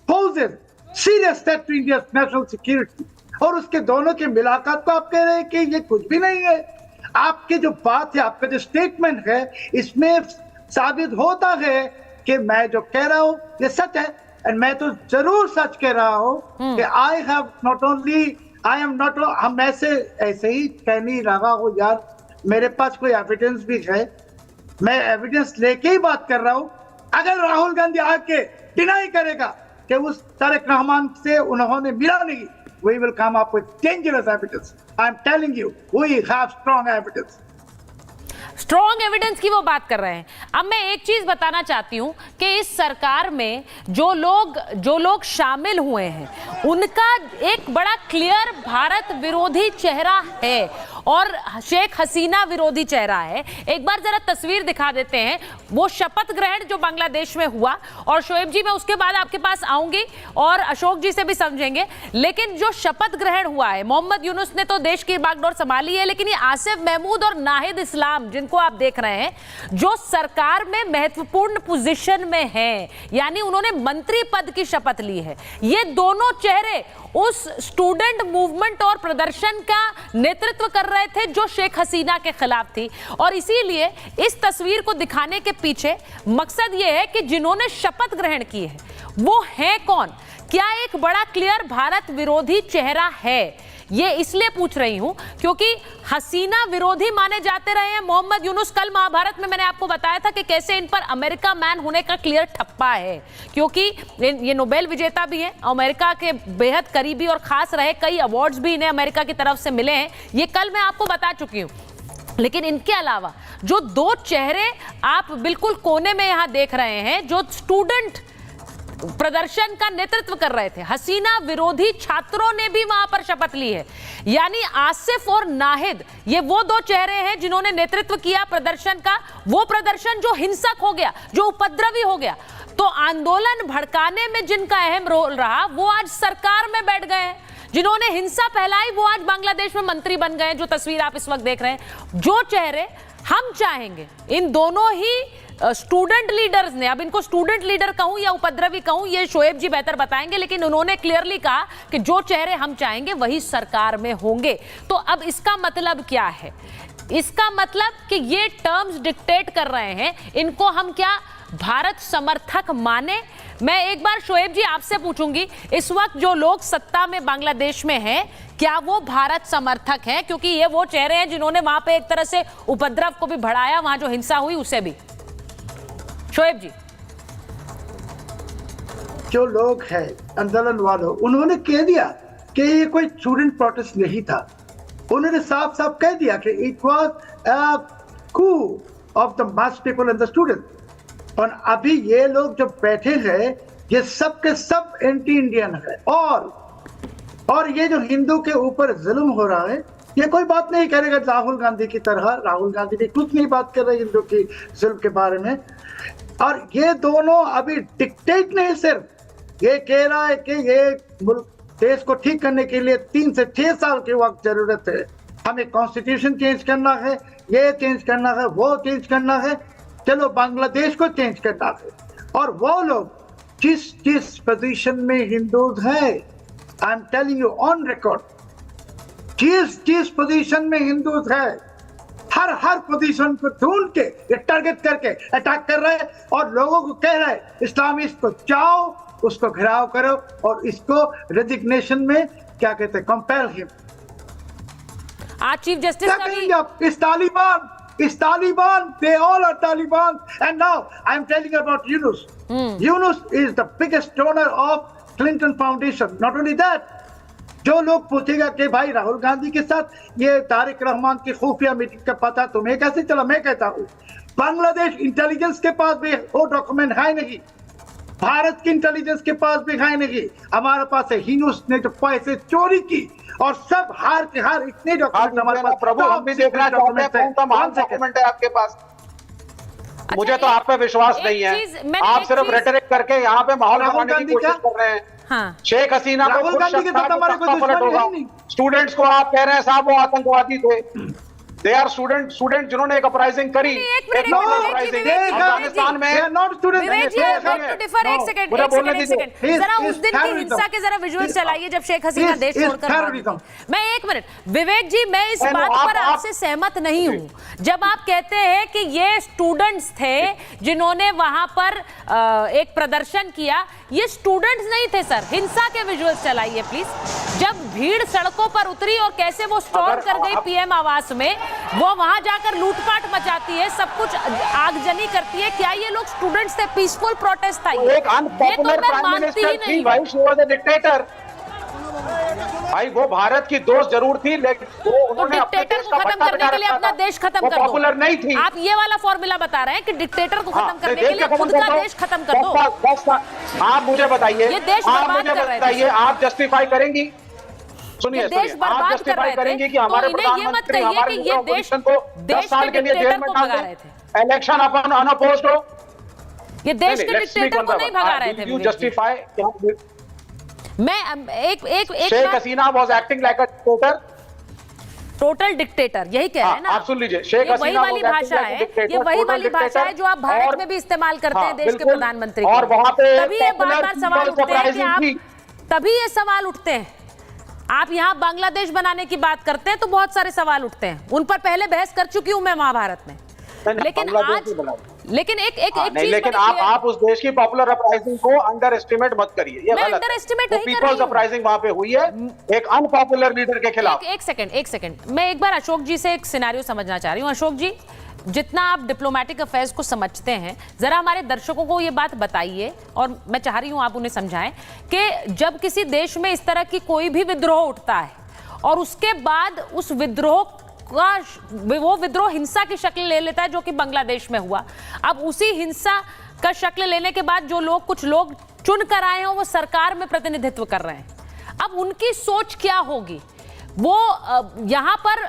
A: poses serious threat to India's national security. और उसके दोनों की मुलाकात को आप कह रहे हैं कि ये कुछ भी नहीं है। आपकी जो बात है, आपका जो स्टेटमेंट है, इसमें साबित होता है कि मैं जो कह रहा हूँ ये सच है। और मैं तो जरूर सच कह रहा हूँ कि हम ऐसे ही कह नहीं रहा हूँ यार, मेरे पास कोई एविडेंस भी है, मैं एविडेंस लेके ही बात कर रहा हूँ। अगर राहुल गांधी आके डिनाई करेगा कि उस तारिक रहमान से उन्होंने मिला नहीं, we will come up with dangerous evidence. I'm telling you, we have strong evidence.
D: Strong evidence की वो बात कर रहे हैं। अब मैं एक चीज बताना चाहती हूं कि इस सरकार में जो लोग शामिल हुए हैं उनका एक बड़ा क्लियर भारत विरोधी चेहरा है और शेख हसीना विरोधी चेहरा है। एक बार जरा तस्वीर दिखा देते हैं, वो शपथ ग्रहण जो बांग्लादेश में हुआ, और शोएब जी मैं उसके बाद आपके पास आऊंगी और अशोक जी से भी समझेंगे। लेकिन जो शपथ ग्रहण हुआ है, मोहम्मद यूनुस ने तो देश की बागडोर संभाली है, लेकिन ये आसिफ महमूद और नाहिद इस्लाम जिनको आप देख रहे हैं, जो सरकार में महत्वपूर्ण पोजीशन में हैं, यानी उन्होंने मंत्री पद की शपथ ली है, ये दोनों चेहरे उस स्टूडेंट मूवमेंट और प्रदर्शन का नेतृत्व कर रहे थे जो शेख हसीना के खिलाफ थी। और इसीलिए इस तस्वीर को दिखाने के पीछे मकसद यह है कि जिन्होंने शपथ ग्रहण की है वो है कौन, क्या एक बड़ा क्लियर भारत विरोधी चेहरा है। ये इसलिए पूछ रही हूं क्योंकि हसीना विरोधी माने जाते रहे हैं मोहम्मद यूनुस। कल महाभारत में मैंने आपको बताया था कि कैसे इन पर अमेरिका मैन होने का क्लियर ठप्पा है, क्योंकि ये नोबेल विजेता भी हैं, अमेरिका के बेहद करीबी और खास रहे, कई अवार्ड्स भी इन्हें अमेरिका की तरफ से मिले हैं, ये कल मैं आपको बता चुकी हूं। लेकिन इनके अलावा जो दो चेहरे आप बिल्कुल कोने में यहां देख रहे हैं, जो स्टूडेंट प्रदर्शन का नेतृत्व कर रहे थे, हसीना विरोधी छात्रों ने भी वहां पर शपथ ली है। यानी आसिफ और नाहिद, ये वो दो चेहरे हैं जिन्होंने नेतृत्व किया प्रदर्शन का, वो प्रदर्शन जो हिंसक हो गया, जो उपद्रवी हो गया। तो आंदोलन भड़काने में जिनका अहम रोल रहा वो आज सरकार में बैठ गए हैं, जिन्होंने हिंसा फैलाई वो आज बांग्लादेश में मंत्री बन गए, जो तस्वीर आप इस वक्त देख रहे हैं। जो चेहरे हम चाहेंगे, इन दोनों ही स्टूडेंट लीडर्स ने, अब इनको स्टूडेंट लीडर कहूं या उपद्रवी कहूं ये शोएब जी बेहतर बताएंगे, लेकिन उन्होंने क्लियरली कहा कि जो चेहरे हम चाहेंगे वही सरकार में होंगे। तो अब इसका मतलब क्या है? इसका मतलब कि ये टर्म्स डिक्टेट कर रहे हैं, इनको हम क्या भारत समर्थक माने? मैं एक बार शोएब जी आपसे पूछूंगी, इस वक्त जो लोग सत्ता में बांग्लादेश में हैं, क्या वो भारत समर्थक हैं? क्योंकि ये वो चेहरे हैं जिन्होंने वहां पे एक तरह से उपद्रव को भी बढ़ाया, वहां जो हिंसा हुई उसे भी। शोएब जी,
A: जो लोग हैं आंदोलन वालों, उन्होंने कह दिया कि ये कोई स्टूडेंट प्रोटेस्ट नहीं था। उन्होंने साफ साफ कह दिया कि it was a coup of the mass people and the student. और अभी ये लोग जो बैठे हैं ये सब के सब एंटी इंडियन है, और ये जो हिंदू के ऊपर जुल्म हो रहा है ये कोई बात नहीं करेगा राहुल गांधी की तरह। राहुल गांधी भी कुछ नहीं बात कर रहे हिंदू की जुल्म के बारे में। और ये दोनों अभी डिक्टेट नहीं, सिर्फ ये कह रहा है कि ये मुल्क देश को ठीक करने के लिए 3 से 6 साल की वक्त जरूरत है, हमें कॉन्स्टिट्यूशन चेंज करना है, ये चेंज करना है, वो चेंज करना है, चलो बांग्लादेश को चेंज करना है। और वो लोग जिस पोजीशन में हिंदूज हैं, I am telling you on record, जिस पोजीशन में हिंदूज है, हर पोजीशन को ढूंढ के ये टारगेट करके अटैक कर रहे हैं और लोगों को कह रहे हैं इस्लामिस्ट को जाओ, उसको घिराव करो और इसको रेजिग्नेशन में क्या कहते हैं, कंपेल हिम।
D: आज चीफ जस्टिस
A: क्या कहेंगे आप? इस Taliban, they all are Taliban. And now I'm telling you about Yunus. Yunus is the biggest donor of Clinton Foundation. Not only that,
N: जो लोग पूछेगा कि भाई राहुल गांधी के साथ ये तारिक रहमान की खुफिया मीटिंग का पता तुम्हें कैसे चला, मैं कहता हूँ बांग्लादेश इंटेलिजेंस के पास भी वो डॉक्यूमेंट है नहीं, भारत की इंटेलिजेंस के पास भी है नहीं, हमारे पास है हिंदूस ने जो पैसे चोरी की और सब हार के हार इतने डॉक्यूमेंट हमारे पास।
K: प्रभु हम भी देखना चाहते हैं कौन सा महान डॉक्यूमेंट है आपके पास। मुझे तो आप पे विश्वास नहीं है, आप सिर्फ रेटरिक करके यहाँ पे माहौल बनाने की कोशिश कर रहे हैं।
D: हाँ।
K: शेख हसीना को
N: राहुल गांधी के साथ हमारे कोई दुश्मनी है नहीं।
K: स्टूडेंट्स को आप कह रहे हैं साहब वो आतंकवादी थे, दे आर स्टूडेंट जिन्होंने एक अपराइजिंग करी, अफगानिस्तान में।
D: जरा उस दिन की हिंसा के जरा विजुअल चलाइए जब शेख हसीना देश छोड़कर भागी थी। मैं एक मिनट विवेक जी, मैं इस बात पर आपसे सहमत नहीं हूँ जब आप कहते हैं कि ये स्टूडेंट्स थे जिन्होंने वहां पर एक प्रदर्शन किया। ये स्टूडेंट्स नहीं थे सर, हिंसा के विजुअल्स चलाइए प्लीज। जब भीड़ सड़कों पर उतरी और कैसे वो स्टॉर्म कर गई पीएम आवास में, वो वहां जाकर लूटपाट मचाती है, सब कुछ आगजनी करती है, क्या ये लोग स्टूडेंट्स थे? पीसफुल प्रोटेस्ट था ये तो मैं मानती ही नहीं।
K: भाई शी वाज अ डिक्टेटर, भाई वो भारत की दोस्त जरूर थी, लेकिन वो उन्होंने
D: डिक्टेटर को खत्म करने के लिए अपना देश खत्म कर दो।
K: पॉपुलर नहीं थी।
D: आप ये वाला फॉर्मूला बता रहे हैं कि डिक्टेटर को खत्म करने के लिए खुद का देश खत्म कर दो।
K: आप मुझे बताइए,
D: ये देश बर्बाद कर रहे थे।
K: आप जस्टिफाई करेंगी? सुनिए,
D: देश बर्बाद कर रहे
K: करेंगे कि हमारे
D: प्रधानमंत्री हमारे
K: ये देश को 10 साल के लिए जेल में डाल दें, इलेक्शन अपन अनअपोज्ड हो।
D: ये देश के डिक्टेटर को नहीं भगा रहे थे।
K: You justify?
D: मैं एक
K: Sheikh Hasina was acting like a dictator,
D: total dictator, यही कह रहे हैं ना
K: आप? सुन लीजिए, शेख हसीना
D: वही वाली भाषा है, ये वही वाली भाषा है जो आप भारत में भी इस्तेमाल करते हैं देश के प्रधानमंत्री, और
K: वहां पे
D: तभी ये बार-बार सवाल उठते हैं कि आप, तभी ये सवाल उठते हैं। आप यहाँ बांग्लादेश बनाने की बात करते हैं तो बहुत सारे सवाल उठते हैं, उन पर पहले बहस कर चुकी हूं मैं महाभारत में। लेकिन आज
K: लेकिन आप उस देश की पॉपुलर अपराइजिंग को अंडर एस्टिमेट मत करिए, ये गलत है। पीपल्स अपराइजिंग वहां पे हुई है एक अनपॉपुलर लीडर के खिलाफ।
D: एक सेकंड, मैं एक बार अशोक जी से एक सिनेरियो समझना चाह रही हूँ। अशोक जी, जितना आप डिप्लोमेटिक अफेयर्स को समझते हैं, जरा हमारे दर्शकों को ये बात बताइए, और मैं चाह रही हूं आप उन्हें समझाएं कि जब किसी देश में इस तरह की कोई भी विद्रोह उठता है और उसके बाद उस विद्रोह का वो विद्रोह हिंसा की शक्ल ले लेता है, जो कि बांग्लादेश में हुआ। अब उसी हिंसा का शक्ल लेने के बाद जो लोग, कुछ लोग चुन कर आए हैं, वो सरकार में प्रतिनिधित्व कर रहे हैं। अब उनकी सोच क्या होगी? वो यहां पर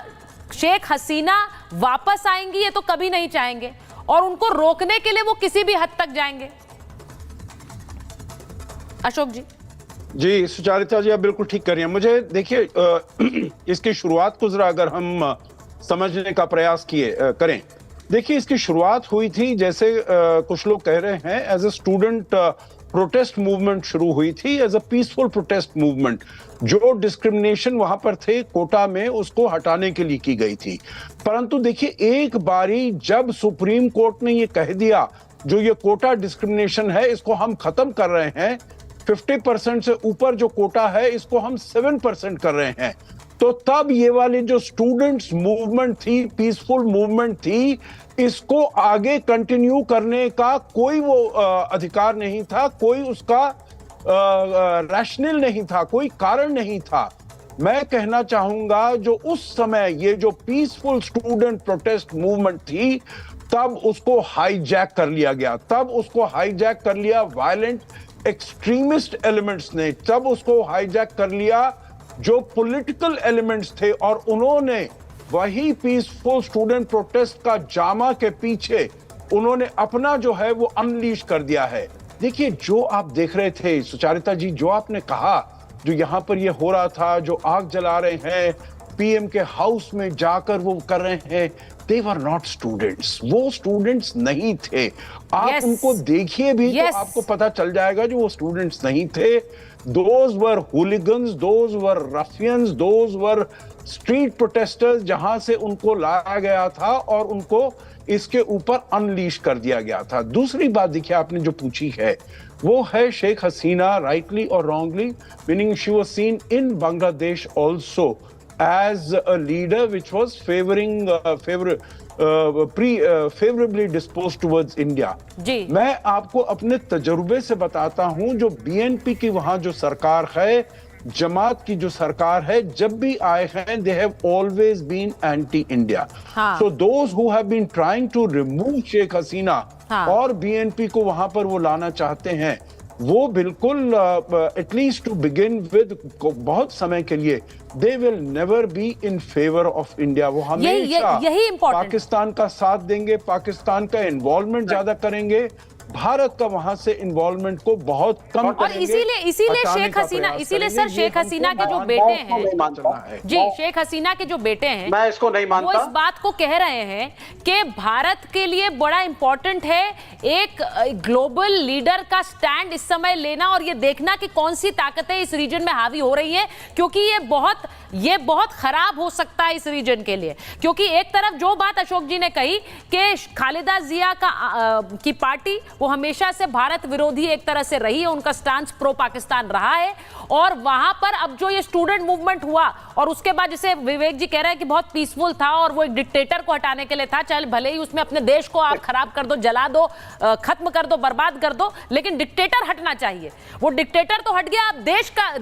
D: शेख हसीना वापस आएंगी ये तो कभी नहीं चाहेंगे, और उनको रोकने के लिए वो किसी भी हद तक जाएंगे। अशोक जी।
J: सुचारिता जी, आप बिल्कुल ठीक कर रही हैं। मुझे देखिए, इसकी शुरुआत को जरा अगर हम समझने का प्रयास करें। देखिए, इसकी शुरुआत हुई थी, जैसे कुछ लोग कह रहे हैं, as a student protest movement शुरू हुई थी, as a peaceful protest movement. जो डिस्क्रिमिनेशन वहां पर थे कोटा में, उसको हटाने के लिए की गई थी। परंतु देखिए, एक बारी जब सुप्रीम कोर्ट ने ये कह दिया, जो ये कोटा डिस्क्रिमिनेशन है इसको हम खत्म कर रहे हैं, 50% से ऊपर जो कोटा है इसको हम 7% कर रहे हैं, तो तब ये वाली जो स्टूडेंट्स मूवमेंट थी, पीसफुल मूवमेंट थी, इसको आगे कंटिन्यू करने का कोई वो अधिकार नहीं था, कोई उसका रैशनल नहीं था, कोई कारण नहीं था। मैं कहना चाहूंगा, जो उस समय ये जो पीसफुल स्टूडेंट प्रोटेस्ट मूवमेंट थी, तब उसको हाईजैक कर लिया गया, तब उसको हाईजैक कर लिया वायलेंट एक्सट्रीमिस्ट एलिमेंट्स ने, तब उसको हाईजैक कर लिया जो पॉलिटिकल एलिमेंट्स थे, और उन्होंने वही पीसफुल स्टूडेंट प्रोटेस्ट का जामा के पीछे उन्होंने अपना जो है वो अनलीश कर दिया है। देखिए, जो आप देख रहे थे सुचारिता जी, जो आपने कहा, जो यहां पर ये हो रहा था, जो आग जला रहे हैं, पीएम के हाउस में जाकर वो कर रहे हैं, they were not students, वो स्टूडेंट्स नहीं थे। आप उनको देखिए भी तो आपको पता चल जाएगा जो वो स्टूडेंट्स नहीं थे। Those were hooligans, those were ruffians, those were street protesters, जहां से उनको लाया गया था और उनको इसके ऊपर अनलीश कर दिया गया था। दूसरी बात देखिए, आपने जो पूछी है वो है शेख हसीना, राइटली और wrongly, meaning she was seen in Bangladesh also as a leader which was favorably disposed towards India.
D: जी।
J: मैं आपको अपने तजुर्बे से बताता हूं, जो बीएनपी की वहां जो सरकार है, जमात की जो सरकार है जब भी आए हैं they have always been anti India. So those who have been trying to remove Sheikh Hasina और बीएनपी को वहां पर वो लाना चाहते हैं, वो बिल्कुल एटलीस्ट टू बिगिन विद बहुत समय के लिए they will never be in favour of India. वो हमेशा पाकिस्तान का साथ देंगे, पाकिस्तान का इन्वॉल्वमेंट ज्यादा करेंगे, भारत का वहां से इन्वॉल्वमेंट को बहुत कम
D: और इसीलिए शेख हसीना, इसीलिए सर शेख हसीना के जो बेटे हैं जी, शेख हसीना के जो बेटे हैं,
K: मैं इसको नहीं मानता,
D: वो इस बात को कह रहे हैं कि भारत के लिए बड़ा इंपॉर्टेंट है एक ग्लोबल लीडर का स्टैंड इस समय लेना और ये देखना कि कौन सी ताकतें इस रीजन में हावी हो रही है, क्योंकि ये बहुत खराब हो सकता है इस रीजन के लिए। क्योंकि एक तरफ जो बात अशोक जी ने कही कि खालिदा जिया की पार्टी वो हमेशा से भारत विरोधी एक तरह से रही है, उनका स्टांस प्रो पाकिस्तान रहा है, और वहां पर अब जो ये स्टूडेंट मूवमेंट हुआ और उसके बाद जैसे विवेक जी कह रहे हैं कि बहुत पीसफुल था और वो एक डिक्टेटर को हटाने के लिए था, चाहे भले ही उसमें अपने देश को आप खराब कर दो, जला दो, खत्म कर दो, बर्बाद कर दो, लेकिन डिक्टेटर हटना चाहिए। वो डिक्टेटर तो हट गया, अब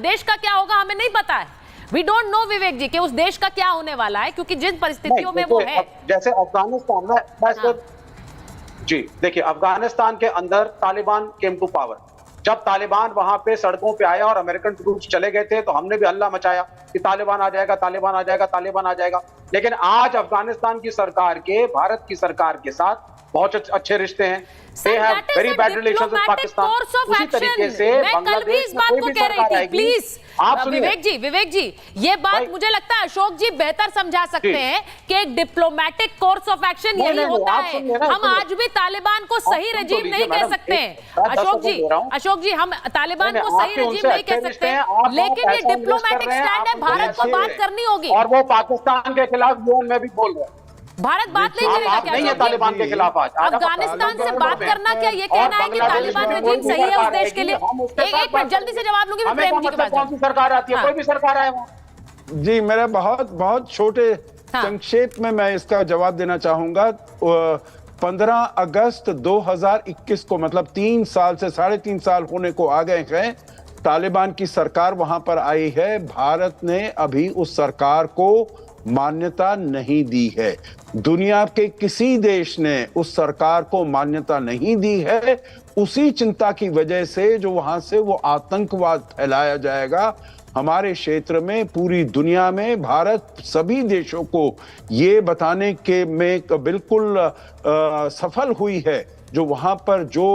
D: देश का क्या होगा हमें नहीं पता है। वी डोंट नो विवेक जी कि उस देश का क्या होने वाला है, क्योंकि जिन परिस्थितियों में वो है,
K: जैसे अफगानिस्तान में जी देखिए, अफगानिस्तान के अंदर तालिबान केम टू पावर। जब तालिबान वहां पे सड़कों पे आया और अमेरिकन ट्रूप्स चले गए थे तो हमने भी हल्ला मचाया कि तालिबान आ जाएगा, तालिबान आ जाएगा, तालिबान आ जाएगा। लेकिन आज अफगानिस्तान की सरकार के भारत की सरकार के साथ बहुत अच्छे रिश्ते हैं। They have very bad relations with Pakistan. उसी तरीके से बांग्लादेश में कोई भी सरकार आएगी,
D: प्लीज विवेक जी ये बात मुझे लगता है अशोक जी बेहतर समझा सकते हैं कि एक डिप्लोमेटिक कोर्स ऑफ एक्शन यही होता है। हम आज भी तालिबान को सही रजीम नहीं कह सकते हैं अशोक जी, हम तालिबान को सही रजीम नहीं कह सकते, लेकिन ये डिप्लोमेटिक स्टैंड है, भारत को बात करनी होगी।
K: और वो पाकिस्तान के खिलाफ यूएन में भी बोल रहे हैं।
D: भारत बात नहीं करेगा क्या?
K: नहीं है तालिबान के खिलाफ आज
D: अफगानिस्तान से बात करना क्या ये कहना है कि तालिबान रजीम सही है उस देश के लिए? एक मिनट जल्दी से जवाब लूंगी, प्रेम जी के पास।
K: कौन सी सरकार आती है? कोई भी सरकार आए वो।
J: जी मेरा बहुत छोटे संक्षेप में मैं इसका जवाब देना चाहूंगा। 15 अगस्त 2021 को, मतलब 3 साल से 3.5 साल होने को आ गए हैं, तालिबान की सरकार वहां पर आई है। भारत ने अभी उस सरकार को मान्यता नहीं दी है। दुनिया के किसी देश ने उस सरकार को मान्यता नहीं दी है, उसी चिंता की वजह से जो वहां से वो आतंकवाद फैलाया जाएगा हमारे क्षेत्र में, पूरी दुनिया में। भारत सभी देशों को ये बताने के में बिल्कुल सफल हुई है जो वहां पर जो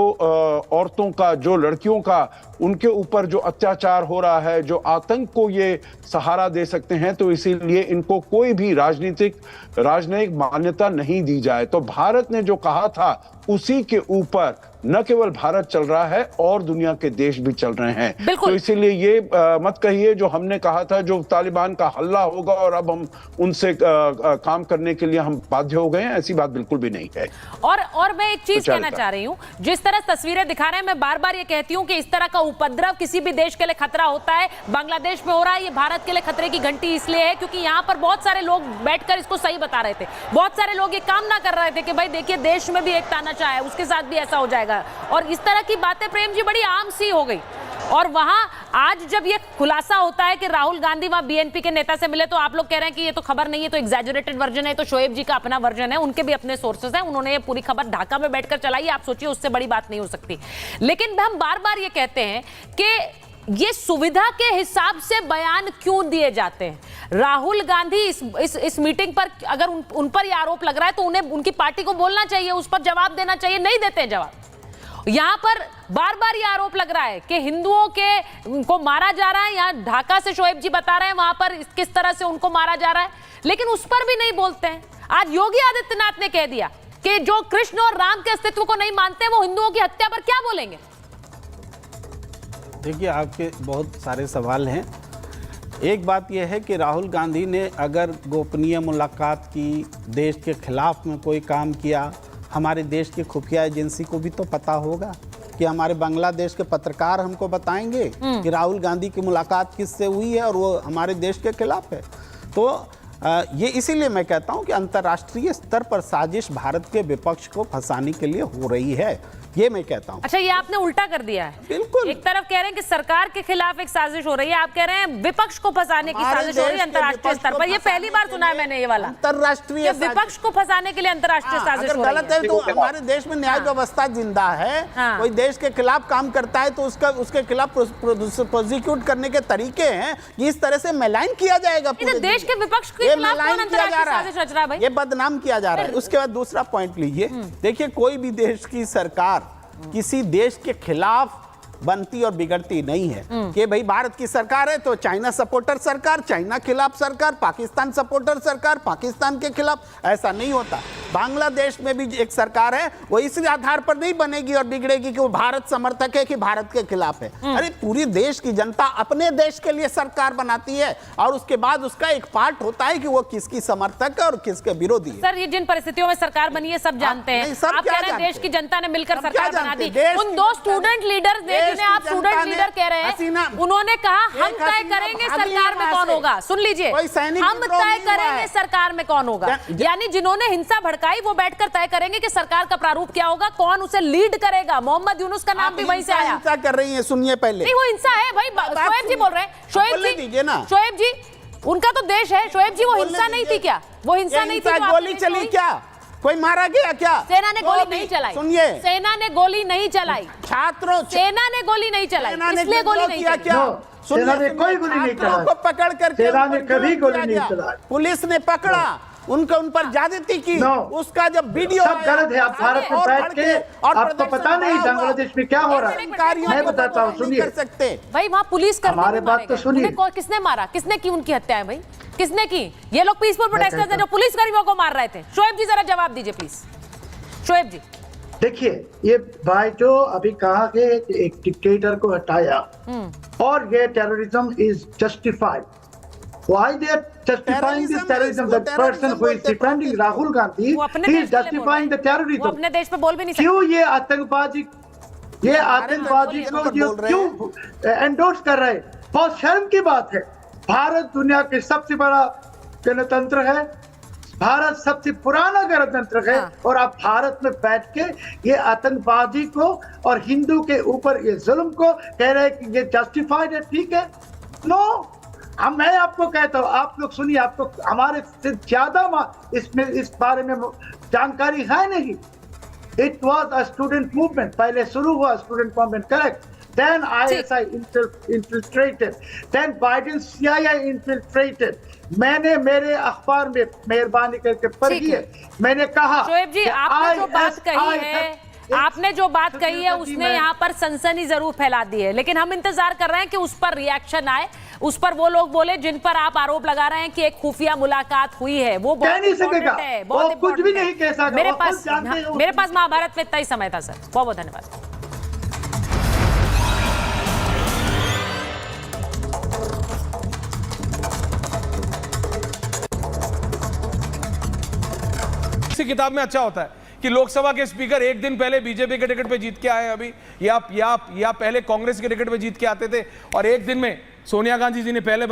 J: औरतों का, जो लड़कियों का, उनके ऊपर जो अत्याचार हो रहा है, जो आतंक को ये सहारा दे सकते हैं, तो इसीलिए इनको कोई भी राजनयिक मान्यता नहीं दी जाए। तो भारत ने जो कहा था उसी के ऊपर न केवल भारत चल रहा है और दुनिया के देश भी चल रहे हैं। तो इसीलिए ये मत कहिए जो हमने कहा था जो तालिबान का हल्ला होगा और अब हम उनसे काम करने के लिए हम बाध्य हो गए हैं, ऐसी बात बिल्कुल भी नहीं है।
D: और मैं एक चीज कहना चाह रही हूं, जिस तरह तस्वीरें दिखा रहे हैं, मैं बार बार ये कहती हूं कि इस तरह का उपद्रव किसी भी देश के लिए खतरा होता है। बांग्लादेश में हो रहा है, ये भारत के लिए खतरे की घंटी इसलिए है क्योंकि यहाँ पर बहुत सारे लोग बैठकर इसको सही बता रहे थे। बहुत सारे लोग ये काम ना कर रहे थे कि भाई देखिए देश में भी एक तानाशाह है, उसके साथ भी ऐसा हो जाएगा, और इस तरह की बातें प्रेम जी बड़ी आम सी हो गई। और वहां आज जब ये खुलासा होता है कि राहुल गांधी वहां बीएनपी के नेता से मिले, तो आप लोग कह रहे हैं कि ये तो खबर नहीं है, तो एग्जैजरेटेड वर्जन है, तो शोएब जी का अपना वर्जन है, उनके भी अपने सोर्सेस हैं, उन्होंने ये पूरी खबर ढाका में बैठकर चलाई। आप सोचिए उससे बड़ी बात नहीं हो सकती। लेकिन हम बार बार ये कहते हैं कि ये सुविधा के हिसाब से बयान क्यों दिए जाते हैं? राहुल गांधी इस मीटिंग पर अगर उन पर ये आरोप लग रहा है तो उन्हें उनकी पार्टी को बोलना चाहिए, उस पर जवाब देना चाहिए, नहीं देते हैं जवाब। यहां पर बार बार ये आरोप लग रहा है कि हिंदुओं को मारा जा रहा है, यहां ढाका से शोएब जी बता रहे हैं वहां पर किस तरह से उनको मारा जा रहा है, लेकिन उस पर भी नहीं बोलते हैं। आज योगी आदित्यनाथ ने कह दिया कि जो कृष्ण और राम के अस्तित्व को नहीं मानते वो हिंदुओं की हत्या पर क्या बोलेंगे?
M: देखिए आपके बहुत सारे सवाल हैं। एक बात यह है कि राहुल गांधी ने अगर गोपनीय मुलाकात की, देश के खिलाफ में कोई काम किया, हमारे देश की खुफिया एजेंसी को भी तो पता होगा कि हमारे बांग्लादेश के पत्रकार हमको बताएंगे कि राहुल गांधी की मुलाकात किससे हुई है और वो हमारे देश के खिलाफ है। तो ये इसीलिए मैं कहता हूं कि अंतर्राष्ट्रीय स्तर पर साजिश भारत के विपक्ष को फंसाने के लिए हो रही है। ये मैं कहता हूँ।
D: अच्छा, ये आपने उल्टा कर दिया है।
M: बिल्कुल,
D: एक तरफ कह रहे हैं कि सरकार के खिलाफ एक साजिश हो रही है, आप कह रहे हैं विपक्ष को फंसाने की साजिश हो रही है अंतर्राष्ट्रीय स्तर पर। ये पहली बार सुना है मैंने ये वाला,
M: अंतर्राष्ट्रीय
D: विपक्ष को फंसाने के लिए अंतर्राष्ट्रीय साजिश हो रही है।
M: गलत है तो हमारे देश में न्याय व्यवस्था जिंदा है। कोई देश के खिलाफ काम करता है तो उसके खिलाफ प्रोसिक्यूट करने के तरीके हैं। इस तरह से मैलाइन किया जाएगा पूरे
D: देश के विपक्ष के खिलाफ कौन अंतर्राष्ट्रीय साजिश रच रहा है भाई?
M: ये बदनाम किया जा रहा है। उसके बाद दूसरा पॉइंट लीजिए, देखिए कोई भी देश की सरकार किसी देश के खिलाफ बनती और बिगड़ती नहीं है कि भाई भारत की सरकार है तो चाइना सपोर्टर सरकार, चाइना खिलाफ सरकार, पाकिस्तान सपोर्टर सरकार, पाकिस्तान के खिलाफ, ऐसा नहीं होता। बांग्लादेश में भी एक सरकार है, वो इस आधार पर नहीं बनेगी और बिगड़ेगी कि वो भारत समर्थक है कि भारत के खिलाफ है। अरे पूरी देश की जनता अपने देश के लिए सरकार बनाती है और उसके बाद उसका एक पार्ट होता है कि वो किसकी समर्थक है और किसके विरोधी है।
D: सर, ये जिन परिस्थितियों में सरकार बनी है सब जानते हैं। आप कह रहे हैं देश की जनता ने मिलकर सरकार बना दी। उन दो स्टूडेंट लीडर्स ने, जिन्हें आप स्टूडेंट लीडर कह रहे हैं, उन्होंने कहा हम तय करेंगे सरकार में कौन होगा। सुन लीजिए, हम तय करेंगे सरकार में कौन होगा, यानी जिन्होंने हिंसा भड़काई वो बैठकर तय करेंगे कि सरकार का प्रारूप क्या होगा, कौन उसे लीड करेगा। मोहम्मद यूनुस का नाम भी वहीं से आया।
M: हिंसा कर रही है, सुनिए पहले।
D: नहीं, वो हिंसा है भाई। शोएब जी बोल रहे हैं, शोएब जी उनका तो देश है। शोएब जी, वो हिंसा नहीं थी क्या? वो हिंसा नहीं थी?
M: गोली चली क्या? कोई मारा गया क्या?
D: सेना ने गोली नहीं चलाई।
M: सुनिए,
D: सेना ने गोली नहीं चलाई।
M: छात्रों,
D: सेना ने गोली नहीं चलाई। इसलिए गोली नहीं
M: किया क्या?
N: सेना ने कोई गोली नहीं चलाई।
M: को पकड़ करके
N: सेना ने कभी गोली नहीं चलाई।
M: पुलिस ने पकड़ा, उन पर ज्यादती की। उसका जब वीडियो
N: सब गलत है। आप भारत में बैठ के आपको पता नहीं बांग्लादेश में क्या हो रहा है। मैं बताता हूँ, सुनिए।
D: भाई वहाँ पुलिस
N: हमारे बात तो सुनिए।
D: किसने मारा, किसने की उनकी हत्या है भाई? किसने की? ये लोग पीसफुल प्रोटेस्टर्स हैं जो पुलिस कर्मियों को मार रहे थे। शोएब जी जरा जवाब दीजिए प्लीज। शोएब जी,
N: देखिए, ये भाई जो अभी कहा कि एक डिक्टेटर को हटाया और ये terrorism is justified. Why they are justifying this terrorism? The person who is defending Rahul Gandhi, he is justifying the terrorism.
D: वो अपने देश पे बोल भी नहीं सकते।
N: क्यों ये आतंकवादी को क्यों एंडोर्स कर रहे हैं? बहुत शर्म की बात है। भारत दुनिया के सबसे बड़ा गणतंत्र है, भारत सबसे पुराना गणतंत्र है, और आप भारत में बैठ के ये आतंकवादी को और हिंदू के ऊपर ये जुल्म को कह रहे हैं कि ये जस्टिफाइड है। ठीक है, नो, मैं आपको कहता हूँ, आप लोग सुनिए, आपको हमारे से ज्यादा इसमें इस बारे में जानकारी है नहीं। It was a student movement, पहले शुरू हुआ student movement, correct. Then ISI infiltrated. Then Biden CIA infiltrated. मैंने मेरे अखबार में मेहरबानी करके पढ़िए, मैंने कहा।
D: शोएब जी, आपने जो बात कही है, आपने जो बात कही है उसने यहाँ पर सनसनी जरूर फैला दी है, लेकिन हम इंतजार कर रहे हैं कि उस पर रिएक्शन आए, उस पर वो लोग बोले जिन पर आप आरोप लगा रहे हैं कि एक खुफिया मुलाकात हुई है। वो बहुत इंपॉर्टेंट है, बहुत
N: कुछ भी नहीं कह सकता।
D: मेरे पास महाभारत में इतना ही समय था सर। बहुत बहुत धन्यवाद।
O: किताब में अच्छा होता है कि लोकसभा के स्पीकर एक दिन पहले बीजेपी के टिकट पे जीत के आए अभी, या पहले कांग्रेस के टिकट पे जीत के आते थे, और एक दिन में सोनिया गांधी जी ने पहले